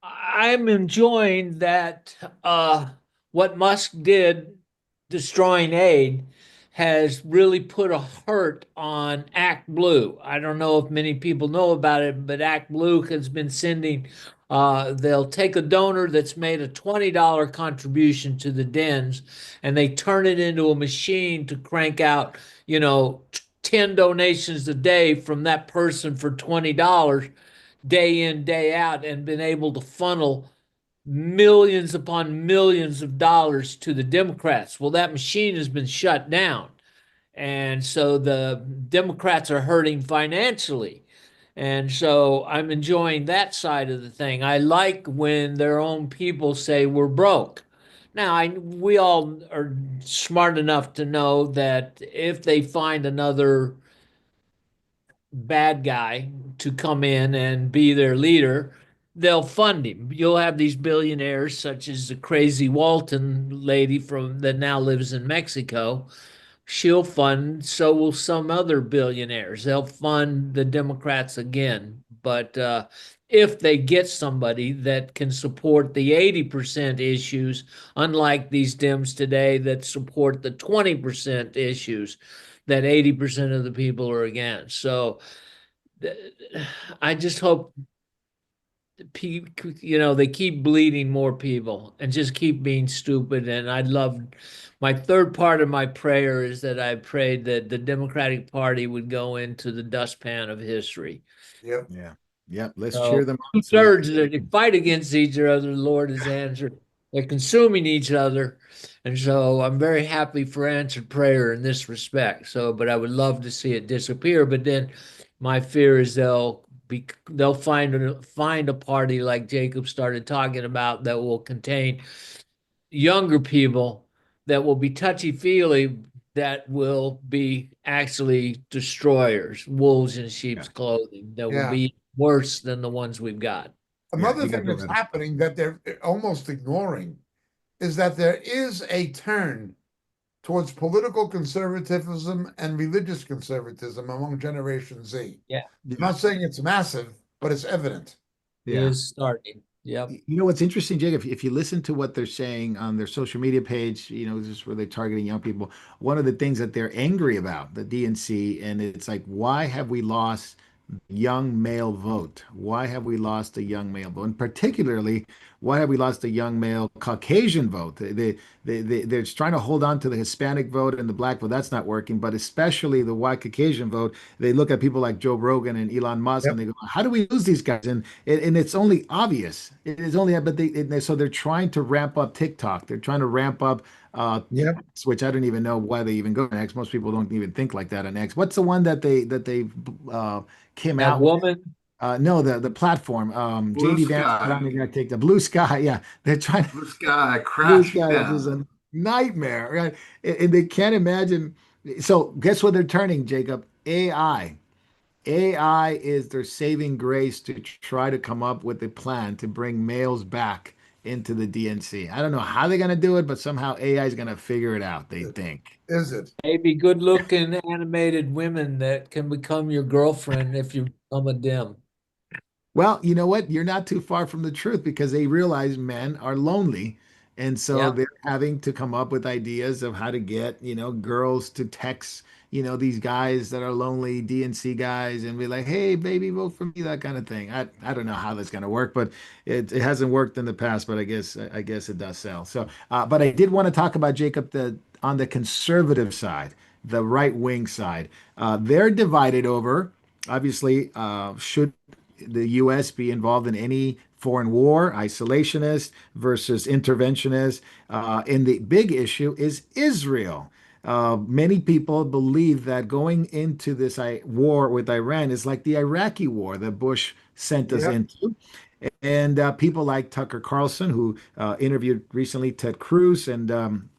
I'm enjoying that what Musk did destroying aid has really put a hurt on Act Blue. I don't know if many people know about it, but Act Blue has been sending they'll take a donor that's made a $20 contribution to the dens and they turn it into a machine to crank out, 10 donations a day from that person for $20 day in, day out, and been able to funnel millions upon millions of dollars to the Democrats. Well, that machine has been shut down. And so the Democrats are hurting financially. And so I'm enjoying that side of the thing. I like when their own people say we're broke. Now, we all are smart enough to know that if they find another bad guy to come in and be their leader, they'll fund him. You'll have these billionaires, such as the crazy Walton lady from that now lives in Mexico. She'll fund, so will some other billionaires. They'll fund the Democrats again. But if they get somebody that can support the 80% issues, unlike these Dems today that support the 20% issues that 80% of the people are against. So I just hope they keep bleeding more people and just keep being stupid. And I'd love my third part of my prayer is that I prayed that the Democratic Party would go into the dustpan of history. Yep. Yeah. Yeah. Let's So cheer them on. So two-thirds that fight against each other, the Lord has answered. They're consuming each other. And so I'm very happy for answered prayer in this respect. So, but I would love to see it disappear. But then my fear is they'll find a party like Jacob started talking about that will contain younger people that will be touchy-feely, that will be actually destroyers, wolves in sheep's clothing, that will Yeah. be worse than the ones we've got. Another you got thing that's that. happening that they're almost ignoring is that there is a turn towards political conservatism and religious conservatism among Generation Z. Yeah. I'm not saying it's massive, but it's evident. It is starting. Yep. You know what's interesting, Jake? If you listen to what they're saying on their social media page, just where they're targeting young people, one of the things that they're angry about, the DNC, and it's like, why have we lost young male vote? Why have we lost a young male vote? And particularly, why have we lost a young male Caucasian vote? They're trying to hold on to the Hispanic vote and the black vote. That's not working. But especially the white Caucasian vote, they look at people like Joe Rogan and Elon Musk Yep. and they go, how do we lose these guys? And it's only obvious. It is only, but so they're trying to ramp up TikTok. They're trying to ramp up Yep. X, which I don't even know why they even go on X. Most people don't even think like that on X. What's the one that they came That out with? woman, No, the platform. Blue JD Vance Sky. put on the take the Blue Sky. Yeah, they're trying to Blue Sky Blue crashing Sky, which is down. a nightmare, right? And they can't imagine. So guess what they're turning, Jacob? AI. AI is their saving grace to try to come up with a plan to bring males back into the DNC. I don't know how they're going to do it, but somehow AI is going to figure it out, they think. Is it? Maybe good-looking animated women that can become your girlfriend if you become a dim. Well, you know what? You're not too far from the truth because they realize men are lonely. And so Yeah. they're having to come up with ideas of how to get, girls to text, these guys that are lonely, DNC guys, and be like, hey, baby, vote for me, that kind of thing. I don't know how that's going to work, but it hasn't worked in the past, but I guess it does sell. So, but I did want to talk about Jacob, on the conservative side, the right wing side. They're divided over, obviously, should the U.S. be involved in any foreign war, isolationist versus interventionist. And the big issue is Israel. Many people believe that going into this war with Iran is like the Iraqi war that Bush sent us Yeah. into. And people like Tucker Carlson, who interviewed recently Ted Cruz, and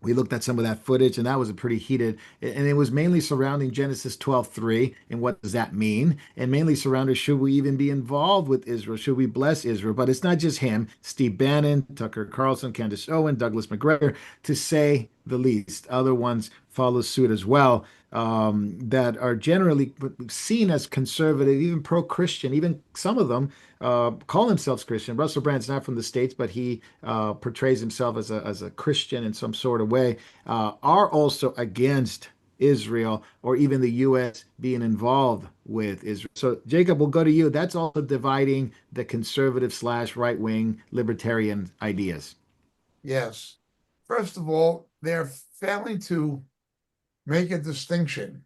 we looked at some of that footage, and that was a pretty heated, and it was mainly surrounding Genesis 12:3 and what does that mean, and mainly surrounding should we even be involved with Israel? Should we bless Israel? But it's not just him, Steve Bannon, Tucker Carlson, Candace Owen, Douglas McGregor, to say the least. Other ones follow suit as well, that are generally seen as conservative, even pro-Christian. Even some of them call themselves Christian. Russell Brand's not from the States, but he portrays himself as a Christian in some sort of way, are also against Israel or even the U.S. being involved with Israel. So, Jacob, we'll go to you. That's also dividing the conservative slash right wing libertarian ideas. Yes. First of all, they're failing to make a distinction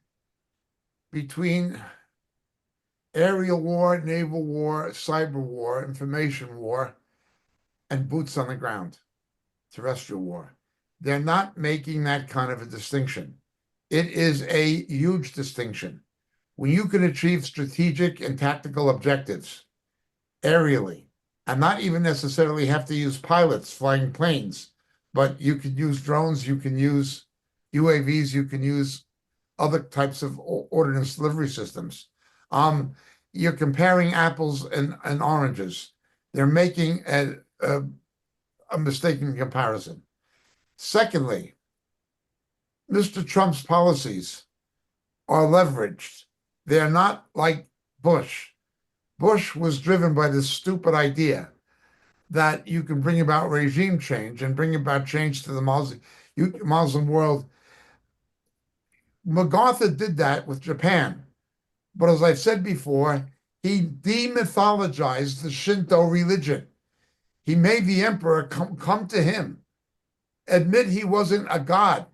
between aerial war, naval war, cyber war, information war, and boots on the ground, terrestrial war. They're not making that kind of a distinction. It is a huge distinction. When you can achieve strategic and tactical objectives aerially, and not even necessarily have to use pilots flying planes, but you can use drones, you can use UAVs, you can use other types of ordnance delivery systems. You're comparing apples and oranges. They're making a mistaken comparison. Secondly, Mr. Trump's policies are leveraged. They're not like Bush. Bush was driven by this stupid idea that you can bring about regime change and bring about change to the Muslim world. MacArthur did that with Japan. But as I've said before, he demythologized the Shinto religion. He made the emperor come to him, admit he wasn't a god,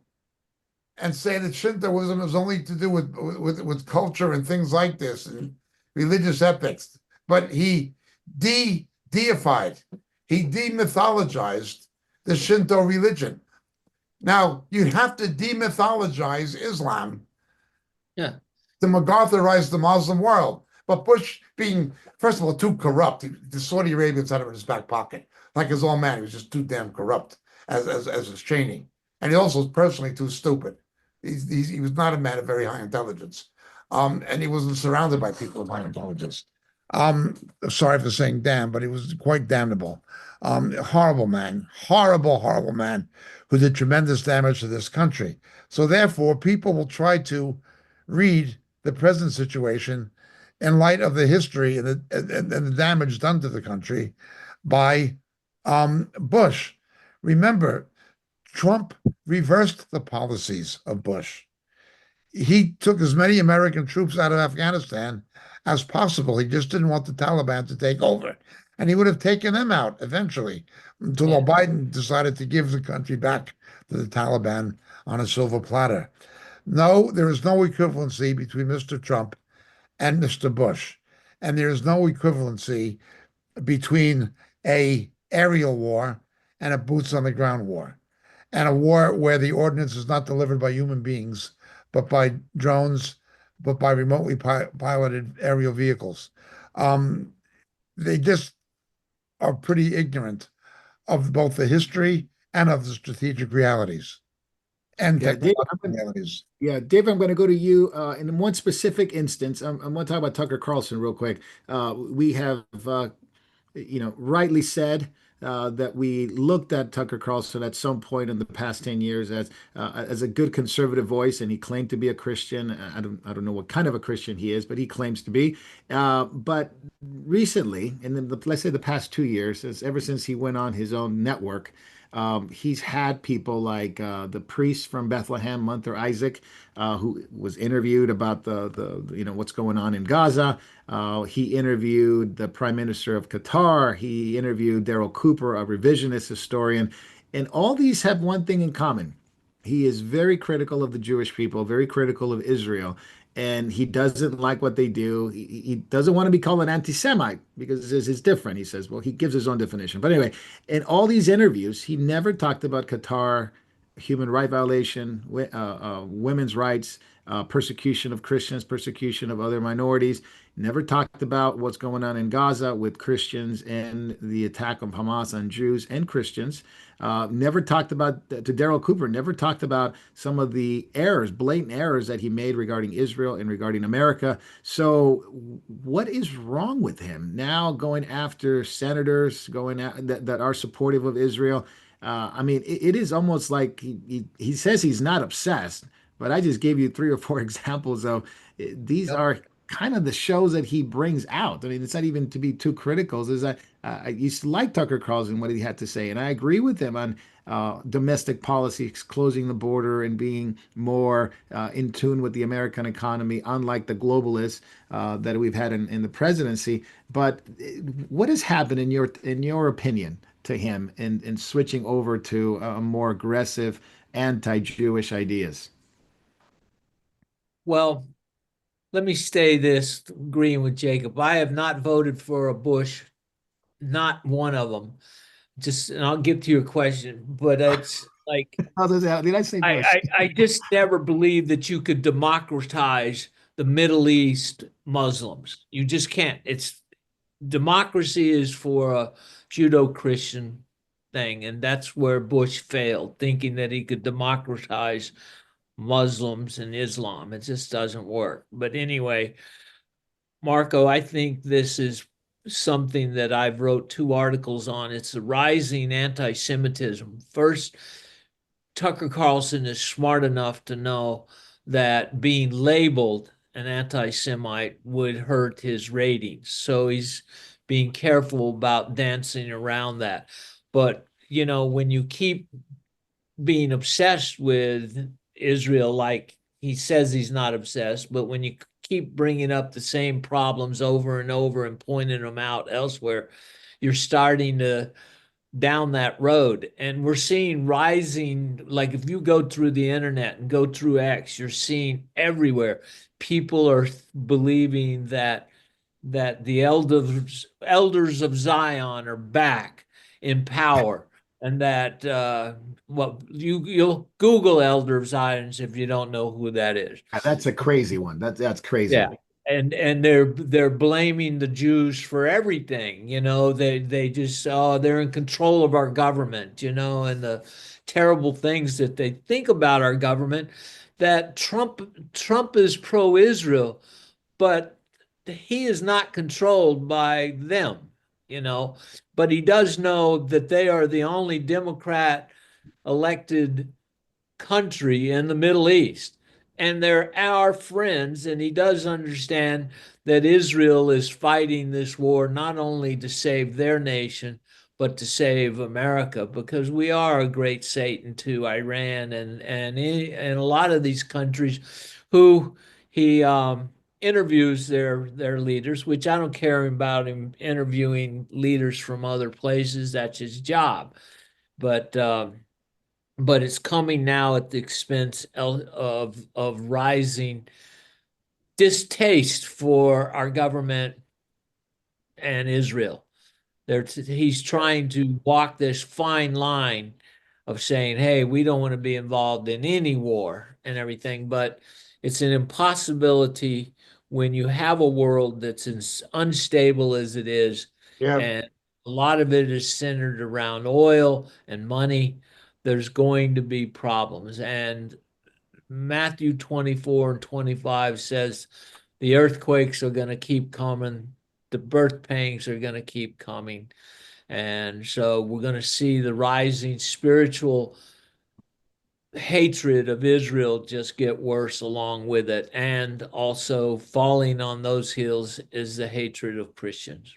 and say that Shintoism was only to do with culture and things like this and religious ethics. But he deified, he demythologized the Shinto religion. Now, you'd have to demythologize Islam Yeah. to MacArthurize the Muslim world. But Bush being, first of all, too corrupt, the Saudi Arabians had him in his back pocket. Like his old man, he was just too damn corrupt as his Cheney. And he also was personally too stupid. He was not a man of very high intelligence. And he wasn't surrounded by people of high intelligence. Sorry for saying damn, but he was quite damnable. Horrible man, horrible man who did tremendous damage to this country. So therefore, people will try to read the present situation in light of the history and the damage done to the country by Bush. Remember, Trump reversed the policies of Bush. He took as many American troops out of Afghanistan as possible. He just didn't want the Taliban to take over. And he would have taken them out eventually until Yeah. Biden decided to give the country back to the Taliban on a silver platter. No, there is no equivalency between Mr. Trump and Mr. Bush. And there is no equivalency between a aerial war and a boots on the ground war, and a war where the ordnance is not delivered by human beings, but by drones, but by remotely piloted aerial vehicles. Um, they just are pretty ignorant of both the history and of the strategic realities. and Yeah, David, technological realities. yeah, David, I'm going to go to you in one specific instance. I'm going to talk about Tucker Carlson real quick. We have rightly said that we looked at Tucker Carlson at some point in the past 10 years as a good conservative voice, and he claimed to be a Christian. I don't know what kind of a Christian he is, but he claims to be. But recently, and then let's say the past 2 years, ever since he went on his own network, he's had people like the priest from Bethlehem, Munther Isaac, who was interviewed about the what's going on in Gaza. He interviewed the Prime Minister of Qatar. He interviewed Daryl Cooper, a revisionist historian. And all these have one thing in common. He is very critical of the Jewish people, very critical of Israel, and he doesn't like what they do. He doesn't want to be called an anti-Semite because it's different. He says, well, he gives his own definition. But anyway, in all these interviews, he never talked about Qatar, human right violation, women's rights, persecution of Christians, persecution of other minorities. Never talked about what's going on in Gaza with Christians and the attack of Hamas on Jews and Christians. Never talked about, to Daryl Cooper, never talked about some of the errors, blatant errors that he made regarding Israel and regarding America. So, what is wrong with him now going after senators that are supportive of Israel? I mean, it is almost like he says he's not obsessed, but I just gave you three or four examples of these Yep. are kind of the shows that he brings out. I mean, it's not even to be too critical. Is that I used to like Tucker Carlson, what he had to say, and I agree with him on domestic policies, closing the border, and being more in tune with the American economy, unlike the globalists that we've had in the presidency. But what has happened in your opinion to him in switching over to a more aggressive anti-Jewish ideas? Well, let me say this, agreeing with Jacob. I have not voted for a Bush, not one of them. Just, and I'll get to your question, but it's like How does that? Did I say I, Bush? I, I just never believed that you could democratize the Middle East Muslims. You just can't. It's democracy is for a Judeo-Christian thing, and that's where Bush failed, thinking that he could democratize Muslims and Islam. It just doesn't work. But anyway, Marco, I think this is something that I've wrote two articles on. It's the rising anti-Semitism. First, Tucker Carlson is smart enough to know that being labeled an anti-Semite would hurt his ratings. So he's being careful about dancing around that. But, when you keep being obsessed with Israel, like he says he's not obsessed, but when you keep bringing up the same problems over and over and pointing them out elsewhere, you're starting to down that road. And we're seeing rising, like if you go through the internet and go through X, you're seeing everywhere people are believing that the elders of Zion are back in power, and that well, you'll Google Elder of Zions if you don't know who that is. That's a crazy one. That's crazy. Yeah. And they're blaming the Jews for everything. They just, oh, they're in control of our government, and the terrible things that they think about our government. That Trump is pro-Israel, but he is not controlled by them, but he does know that they are the only Democrat elected country in the Middle East. And they're our friends, and he does understand that Israel is fighting this war not only to save their nation, but to save America, because we are a great Satan to Iran and a lot of these countries who he interviews their leaders, which I don't care about him interviewing leaders from other places. That's his job. But it's coming now at the expense of rising distaste for our government and Israel. He's trying to walk this fine line of saying, "Hey, we don't want to be involved in any war and everything," but it's an impossibility when you have a world that's as unstable as it is, Yeah. and a lot of it is centered around oil and money, there's going to be problems. And Matthew 24 and 25 says the earthquakes are going to keep coming, the birth pangs are going to keep coming. And so we're going to see the rising spiritual hatred of Israel just get worse along with it. And also falling on those heels is the hatred of Christians.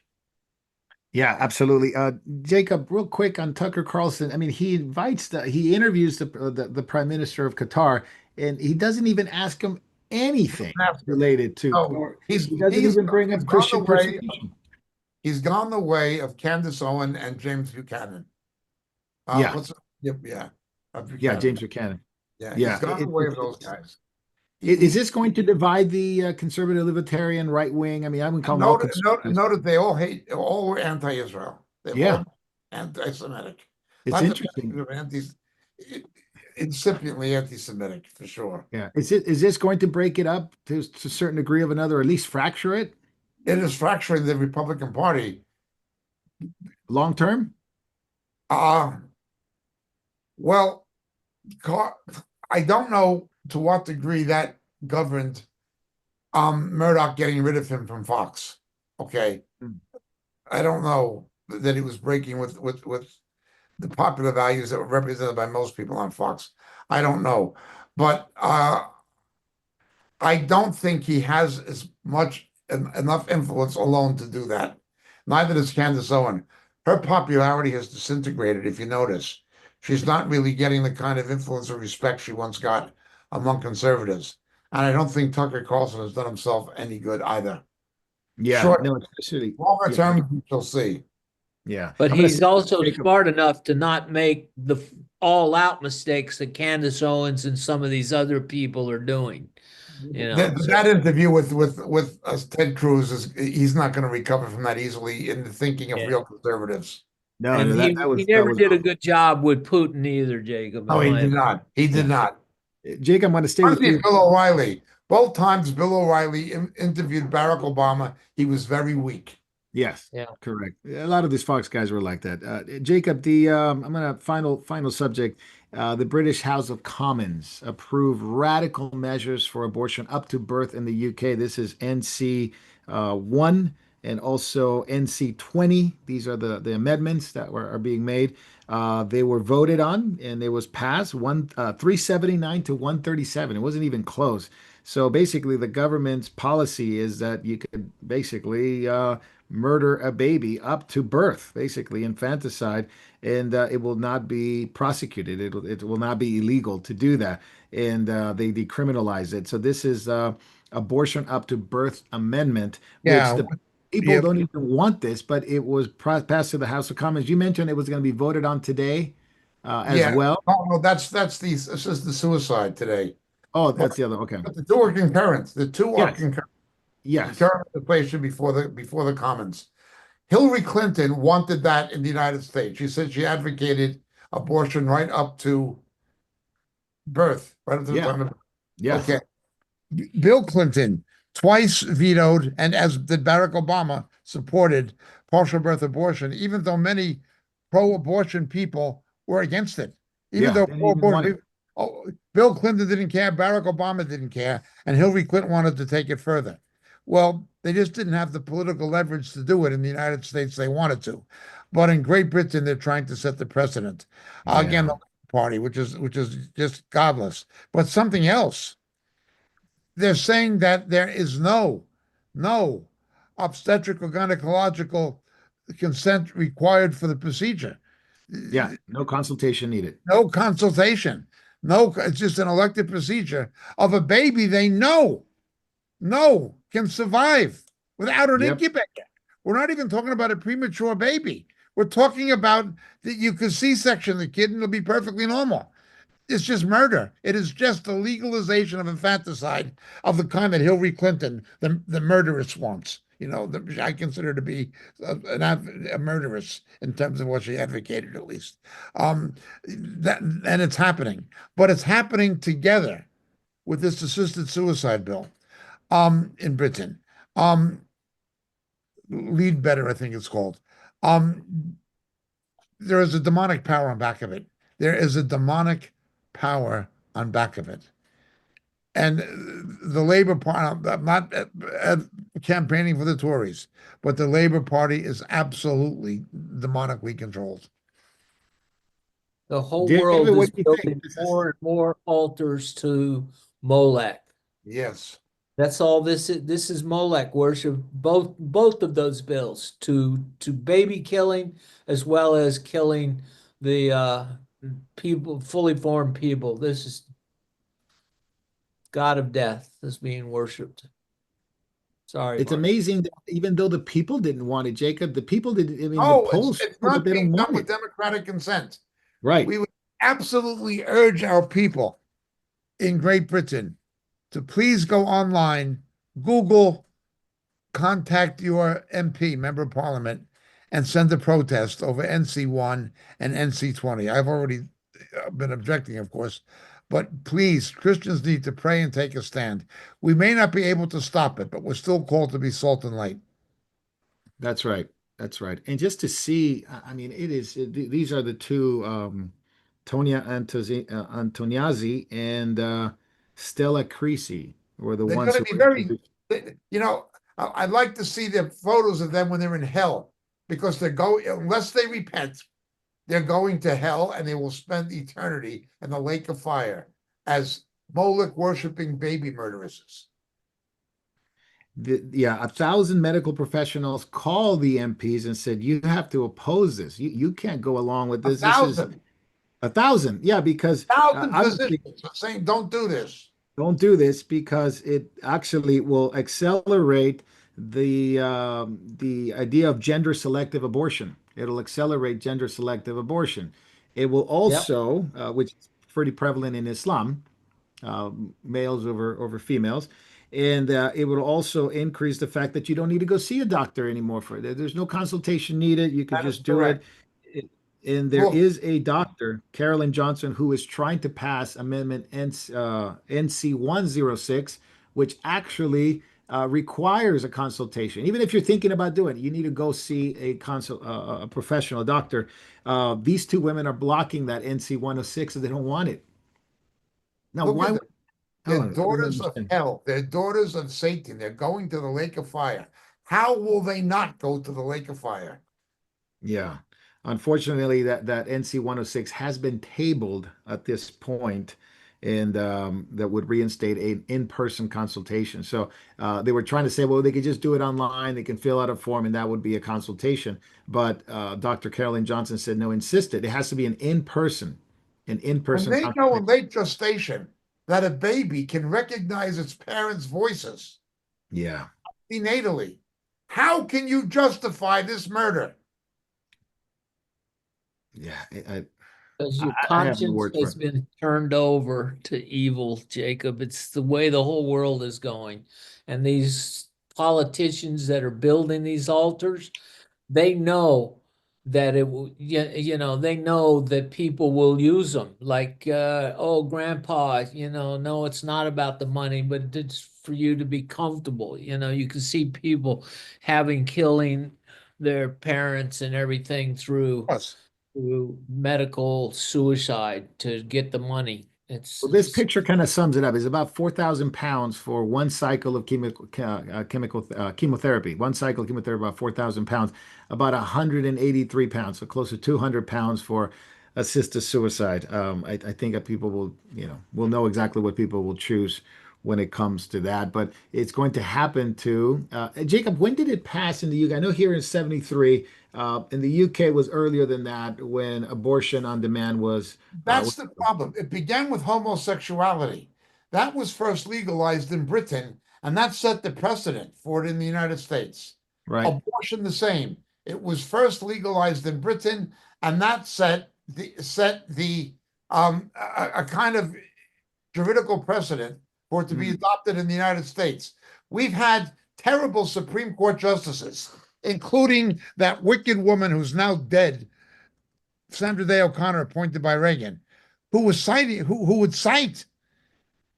Yeah, absolutely. Jacob, real quick on Tucker Carlson. I mean, he interviews the Prime Minister of Qatar, and he doesn't even ask him anything related to, No, or he doesn't even bring he's up gone the Christian way persecution. he's gone the way of Candace Owen and James Buchanan. Yeah, What's Yep, yeah, yeah, Buchanan. James Buchanan. Yeah, he's Yeah, gone the way of those guys. is He this going to divide the conservative libertarian right wing? I mean, I wouldn't call them all conservatives. noted they all were anti-Israel. They've Yeah, all been anti-Semitic. it's Not to interesting. mention incipiently anti-Semitic for sure. Yeah, is this going to break it up to a certain degree of another, or at least fracture it It is fracturing the Republican Party. long term? Uh, well, I don't know to what degree that governed Murdoch getting rid of him from Fox. Okay. Hmm. I don't know that he was breaking with the popular values that were represented by most people on Fox. I don't know. But I don't think he has as much enough influence alone to do that. Neither does Candace Owen. Her popularity has disintegrated, if you notice. She's not really getting the kind of influence or respect she once got among conservatives. And I don't think Tucker Carlson has done himself any good either. Yeah, Short, no, especially longer yeah, term, we shall see. yeah. But I'm gonna he's say, also Jacob, smart enough to not make the all-out mistakes that Candace Owens and some of these other people are doing. That interview with Ted Cruz he's not going to recover from that easily in the thinking of Yeah. real conservatives. no, And no, he that never was did a good job with Putin either, Jacob. No, he did not. He did yeah. not. Jacob, I'm going to stay with Honestly, you. Bill O'Reilly. Both times Bill O'Reilly interviewed Barack Obama, he was very weak. Yes, Yeah. correct. A lot of these Fox guys were like that. Jacob, I'm gonna final subject. The British House of Commons approved radical measures for abortion up to birth in the UK. This is NC 1 and also NC 20. These are the amendments that are being made. They were voted on and it was passed 379 to 137. It wasn't even close. So basically, the government's policy is that you could basically murder a baby up to birth, basically infanticide, and it will not be prosecuted. It will not be illegal to do that, and they decriminalize it. So this is abortion up to birth amendment, which Yeah. the people Yeah. don't even want this, but it was passed to the House of Commons. You mentioned it was going to be voted on today as Yeah. well. Oh, no, that's the assisted suicide today. Oh, But, that's the other. Okay. but the two are concurrent. The two are Yes. concurrent. Yes. Concurrent legislation before the Commons. Hillary Clinton wanted that in the United States. She said she advocated abortion right up to birth, right up to the Yeah. time of Yes. Okay. Bill Clinton twice vetoed, and as did Barack Obama, supported partial birth abortion, even though many pro-abortion people were against it. Even Yeah. though Didn't even want pro-abortion it. people, Bill Clinton didn't care, Barack Obama didn't care, and Hillary Clinton wanted to take it further. Well, they just didn't have the political leverage to do it in the United States they wanted to. But in Great Britain, they're trying to set the precedent. Again, Yeah. the party, which is just godless. But something else, they're saying that there is no obstetric or gynecological consent required for the procedure. Yeah. No consultation needed. No consultation. No, it's just an elective procedure of a baby they know can survive without an Yep. incubator. We're not even talking about a premature baby. We're talking about that you could C-section the kid and it'll be perfectly normal. It's just murder. It is just the legalization of infanticide of the kind that Hillary Clinton, the murderess, wants. I consider her to be a murderess in terms of what she advocated, at least. And it's happening, but it's happening together with this assisted suicide bill in Britain. Lead Better, I think it's called. There is a demonic power on back of it. there is a demonic power on back of it. And the Labor Party, I'm not campaigning for the Tories, but the Labor Party is absolutely demonically controlled. The whole David, world what is do you think? building more and more altars to Molech. Yes. That's all this is. This is Molech worship. Both of those bills to baby killing as well as killing the people, fully formed people. This is God of death is being worshipped. Sorry, It's Mark. amazing that even though the people didn't want it, Jacob, the people didn't. I mean, the Oh, polls it's show that not they being don't done want with it. democratic consent. Right. We would absolutely urge our people in Great Britain to please go online, Google, contact your MP, member of parliament, and send a protest over NC1 and NC20. I've already been objecting, of course, but please, Christians need to pray and take a stand. We may not be able to stop it, but we're still called to be salt and light. That's right. That's right. And just to see, I mean, these are the two, Tonia Antoniazzi and Stella Creasy were the They're ones going who to be were very, introduced. you know, I'd like to see the photos of them when they're in hell because they're going, unless they repent, they're going to hell and they will spend eternity in the lake of fire as Moloch worshiping baby murderesses. Yeah, 1,000 medical professionals called the MPs and said, you have to oppose this. You can't go along with A this. This is thousand, 1,000. Yeah, because thousand obviously physicians are saying, don't do this. don't do this because it actually will accelerate the idea of gender selective abortion. It'll accelerate gender selective abortion. It will Yep. also, which is pretty prevalent in Islam, males over females, and it would also increase the fact that you don't need to go see a doctor anymore for it. There's no consultation needed. You could That is just do it. correct. And there Look, is a doctor, Carolyn Johnson, who is trying to pass Amendment NC 106, which actually requires a consultation. Even if you're thinking about doing it, you need to go see a professional, a doctor. These two women are blocking that NC 106, and they don't want it. Now, look why at would them. I They're don't daughters of understand. hell. They're daughters of Satan. They're going to the lake of fire. How will they not go to the lake of fire? Yeah. Unfortunately, that NC 106 has been tabled at this point, and that would reinstate an in-person consultation. So they were trying to say, well, they could just do it online. They can fill out a form, and that would be a consultation. But Dr. Carolyn Johnson said, no, insisted. It has to be an When in-person they know in consultation. late gestation that a baby can recognize its parents' voices Yeah. prenatally, how can you justify this murder? Yeah. Because your I have no conscience words for has it. been turned over to evil, Jacob. It's the way the whole world is going. And these politicians that are building these altars, they know that it will, they know that people will use them. Like, oh, grandpa, no, it's not about the money, but it's for you to be comfortable. You can see people killing their parents and everything Yes. through medical suicide to get the money. Well, this picture kind of sums it up. It's about 4,000 pounds for one cycle of chemotherapy. One cycle of chemotherapy, about 4,000 pounds, about 183 pounds, so close to 200 pounds for assisted suicide. I think that people will know exactly what people will choose when it comes to that. But it's going to happen to Jacob. When did it pass in the UK? I know here in 73. In the UK was earlier than that when abortion on demand was. That's the problem. It began with homosexuality. That was first legalized in Britain, and that set the precedent for it in the United States. Right. Abortion the same. It was first legalized in Britain, and that set the a kind of juridical precedent for it to be adopted in the United States. We've had terrible Supreme Court justices, including that wicked woman who's now dead, Sandra Day O'Connor, appointed by Reagan, who would cite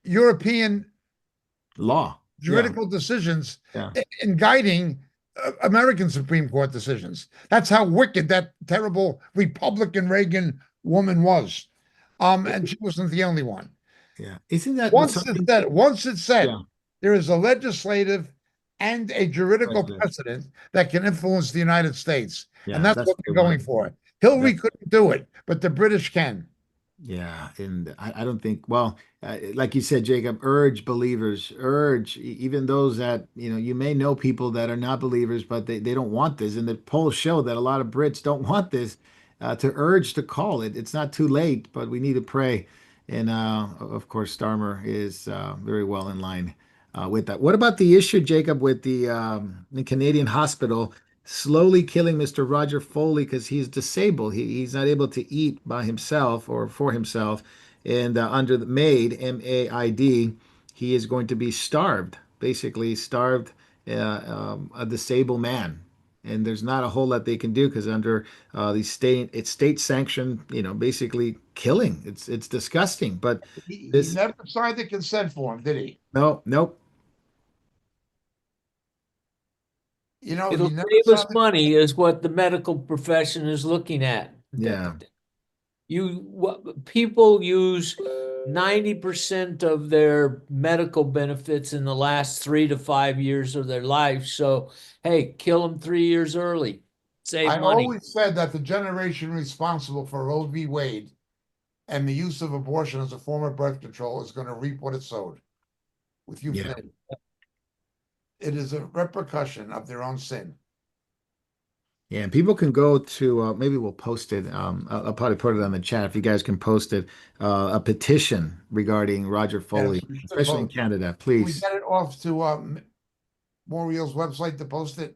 European Law. juridical decisions Yeah. in guiding American Supreme Court decisions. That's how wicked that terrible Republican Reagan woman was. And she wasn't the only one. Yeah. Isn't that something? Once it's said, Yeah. there is a legislative and a juridical Right. precedent that can influence the United States. And Yeah. that's That's what what they they're going want. for. Hillary That's couldn't do it, but the British can. Yeah, and I don't think, well, like you said, Jacob, urge believers, urge even those that, you may know people that are not believers, but they don't want this. And the polls show that a lot of Brits don't want this, to urge to call it. It's not too late, but we need to pray. And of course, Starmer is very well in line with that. What about the issue, Jacob, with the Canadian hospital slowly killing Mr. Roger Foley because he's disabled. He's not able to eat by himself or for himself. And under the MAID, MAID, he is going to be starved, basically starved, a disabled man. And there's not a whole lot they can do because under the state sanctioned, basically killing. It's disgusting. But He this, never signed the consent form, did he? no, nope. He It'll never save us signed the. money is what the medical profession is looking at. Yeah. People use 90% of their medical benefits in the last 3 to 5 years of their life. So, hey, kill them 3 years early. Save I money. always said that the generation responsible for Roe v. Wade and the use of abortion as a form of birth control is going to reap what it sowed with Yeah. euthanasia. It is a repercussion of their own sin. Yeah, and people can go to maybe we'll post it. I'll probably put it on the chat if you guys can post it. A petition regarding Roger Yes, Foley, we should especially in post. Canada, Can we please. get it off to Moriel's website to post it?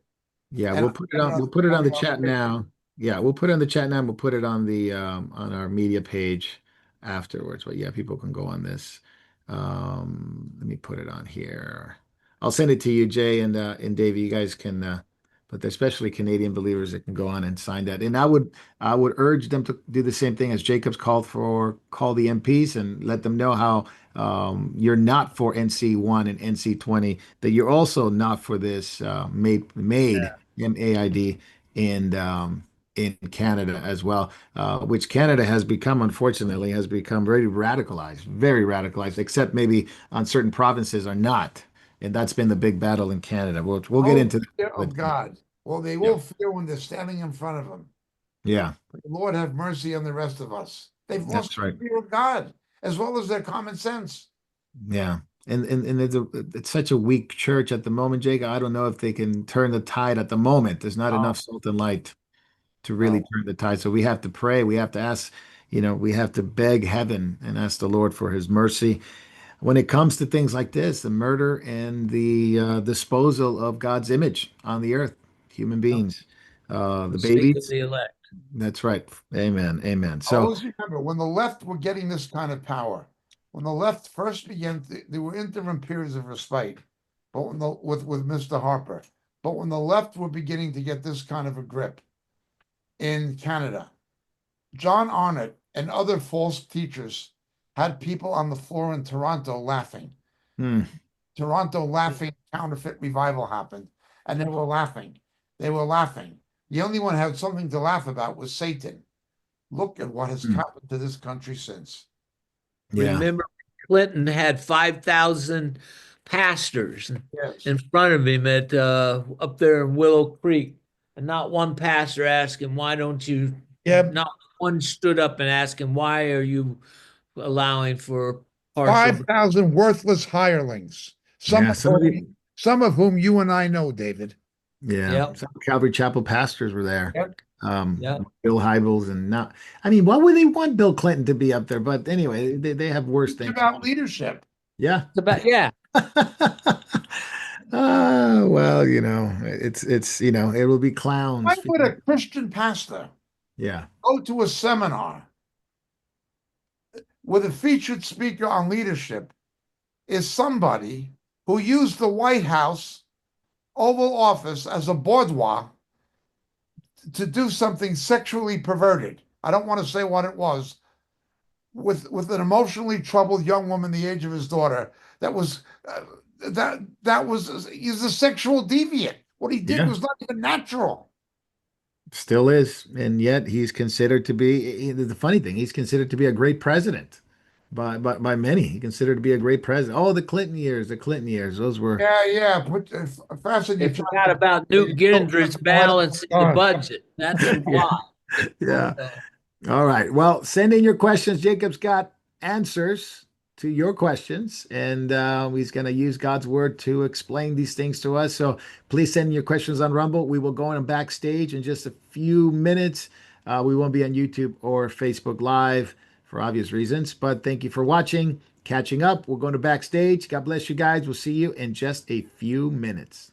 Yeah, And we'll put it on. We'll put it on the chat now. Yeah, we'll put it on the chat now. And we'll put it on our media page afterwards. But yeah, people can go on this. Let me put it on here. I'll send it to you, Jay and Davey. You guys can, but especially Canadian believers that can go on and sign that. And I would urge them to do the same thing as Jacob's called for. Call the MPs and let them know how you're not for NC1 and NC20. That you're also not for this made MAID in Canada as well, which Canada has become, unfortunately, has become very radicalized, except maybe on certain provinces are not. And that's been the big battle in Canada. We'll get Oh, into that. fear But of God. Well, they yeah, will fear when they're standing in front of him. yeah, Lord have mercy on the rest of us. They've lost that's right. the fear of God as well as their common sense. Yeah. And it's such a weak church at the moment, Jake. I don't know if they can turn the tide at the moment. There's not enough Oh, salt and light to really no. turn the tide. So we have to pray. We have to ask, we have to beg heaven and ask the Lord for his mercy. When it comes to things like this, the murder and the disposal of God's image on the earth, human beings, For the the sake of babies. the elect. That's right. Amen. Amen. I So, always remember when the left were getting this kind of power, when the left first began, there were interim periods of respite, but with Mr. Harper, but when the left were beginning to get this kind of a grip in Canada, John Arnott and other false teachers had people on the floor in Toronto laughing. hmm, Toronto laughing, counterfeit revival happened, and they were laughing. They were laughing. The only one who had something to laugh about was Satan. Look at what has hmm, happened to this country since. yeah, Remember, Clinton had 5,000 pastors Yes. in front of him at up there in Willow Creek, and not one pastor asked him, "Why don't you?" Yep. Not one stood up and asked him, "Why are you allowing for partial?" 5,000 worthless hirelings. yeah. Some of the, Some of whom you and I know, David. yeah, Yep. some Calvary Chapel pastors were there. Yep. Yep. Bill Hybels and not. I mean, why would they want Bill Clinton to be up there? But anyway, they have worse It's things. about leadership. Yeah. It's about, yeah. Well, it's it will be Why clowns. would a Christian pastor Yeah. go to a seminar where the featured speaker on leadership is somebody who used the White House Oval Office as a boudoir to do something sexually perverted? I don't want to say what it was. With an emotionally troubled young woman the age of his daughter, that was he's a sexual deviant. What he did Yeah. was not even natural. Still is, and yet he's considered to be the funny thing. He's considered to be a great president by many. He considered to be a great president. Oh, the Clinton years, the Clinton years. Those were Yeah, yeah. Fasten They your forgot chocolate. about You Newt don't have Gingrich to go ahead balancing the and- budget. That's yeah, why. yeah. Uh, All right. Well, send in your questions. Jacob's got answers to your questions, and he's going to use God's word to explain these things to us. So please send your questions on Rumble. We will go on backstage in just a few minutes. We won't be on YouTube or Facebook Live for obvious reasons, but thank you for watching, catching up. We're going to backstage. God bless you guys. We'll see you in just a few minutes.